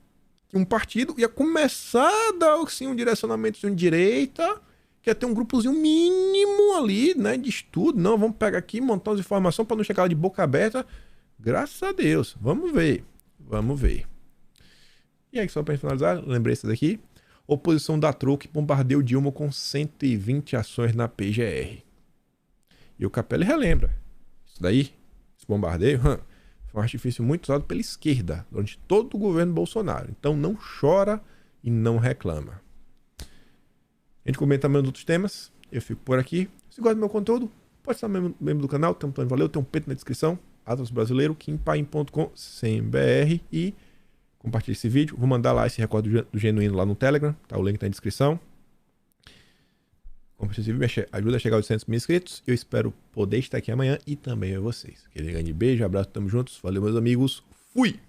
que um partido ia começar a dar assim, um direcionamento de direita, que ia ter um grupozinho mínimo ali, né, de estudo. Não, vamos pegar aqui, montar as informações para não chegar lá de boca aberta. Graças a Deus. Vamos ver. Vamos ver. E aí, só para finalizar, lembrei isso daqui. Oposição da Truque bombardeou Dilma com 120 ações na PGR. E o Capelli relembra. Isso daí, esse bombardeio, foi um artifício muito usado pela esquerda durante todo o governo Bolsonaro. Então não chora e não reclama. A gente comenta também outros temas. Eu fico por aqui. Se gosta do meu conteúdo, pode ser membro do canal. Tem um plano de valeu, tem um peito na descrição. Atlas Brasileiro, kimpaim.com.br e compartilhe esse vídeo. Vou mandar lá esse recorde do Genuíno lá no Telegram. Tá? O link tá na descrição. Compartilhe esse vídeo, ajuda a chegar aos 800 mil inscritos. Eu espero poder estar aqui amanhã e também a vocês. Aquele grande beijo, abraço, tamo juntos. Valeu, meus amigos. Fui!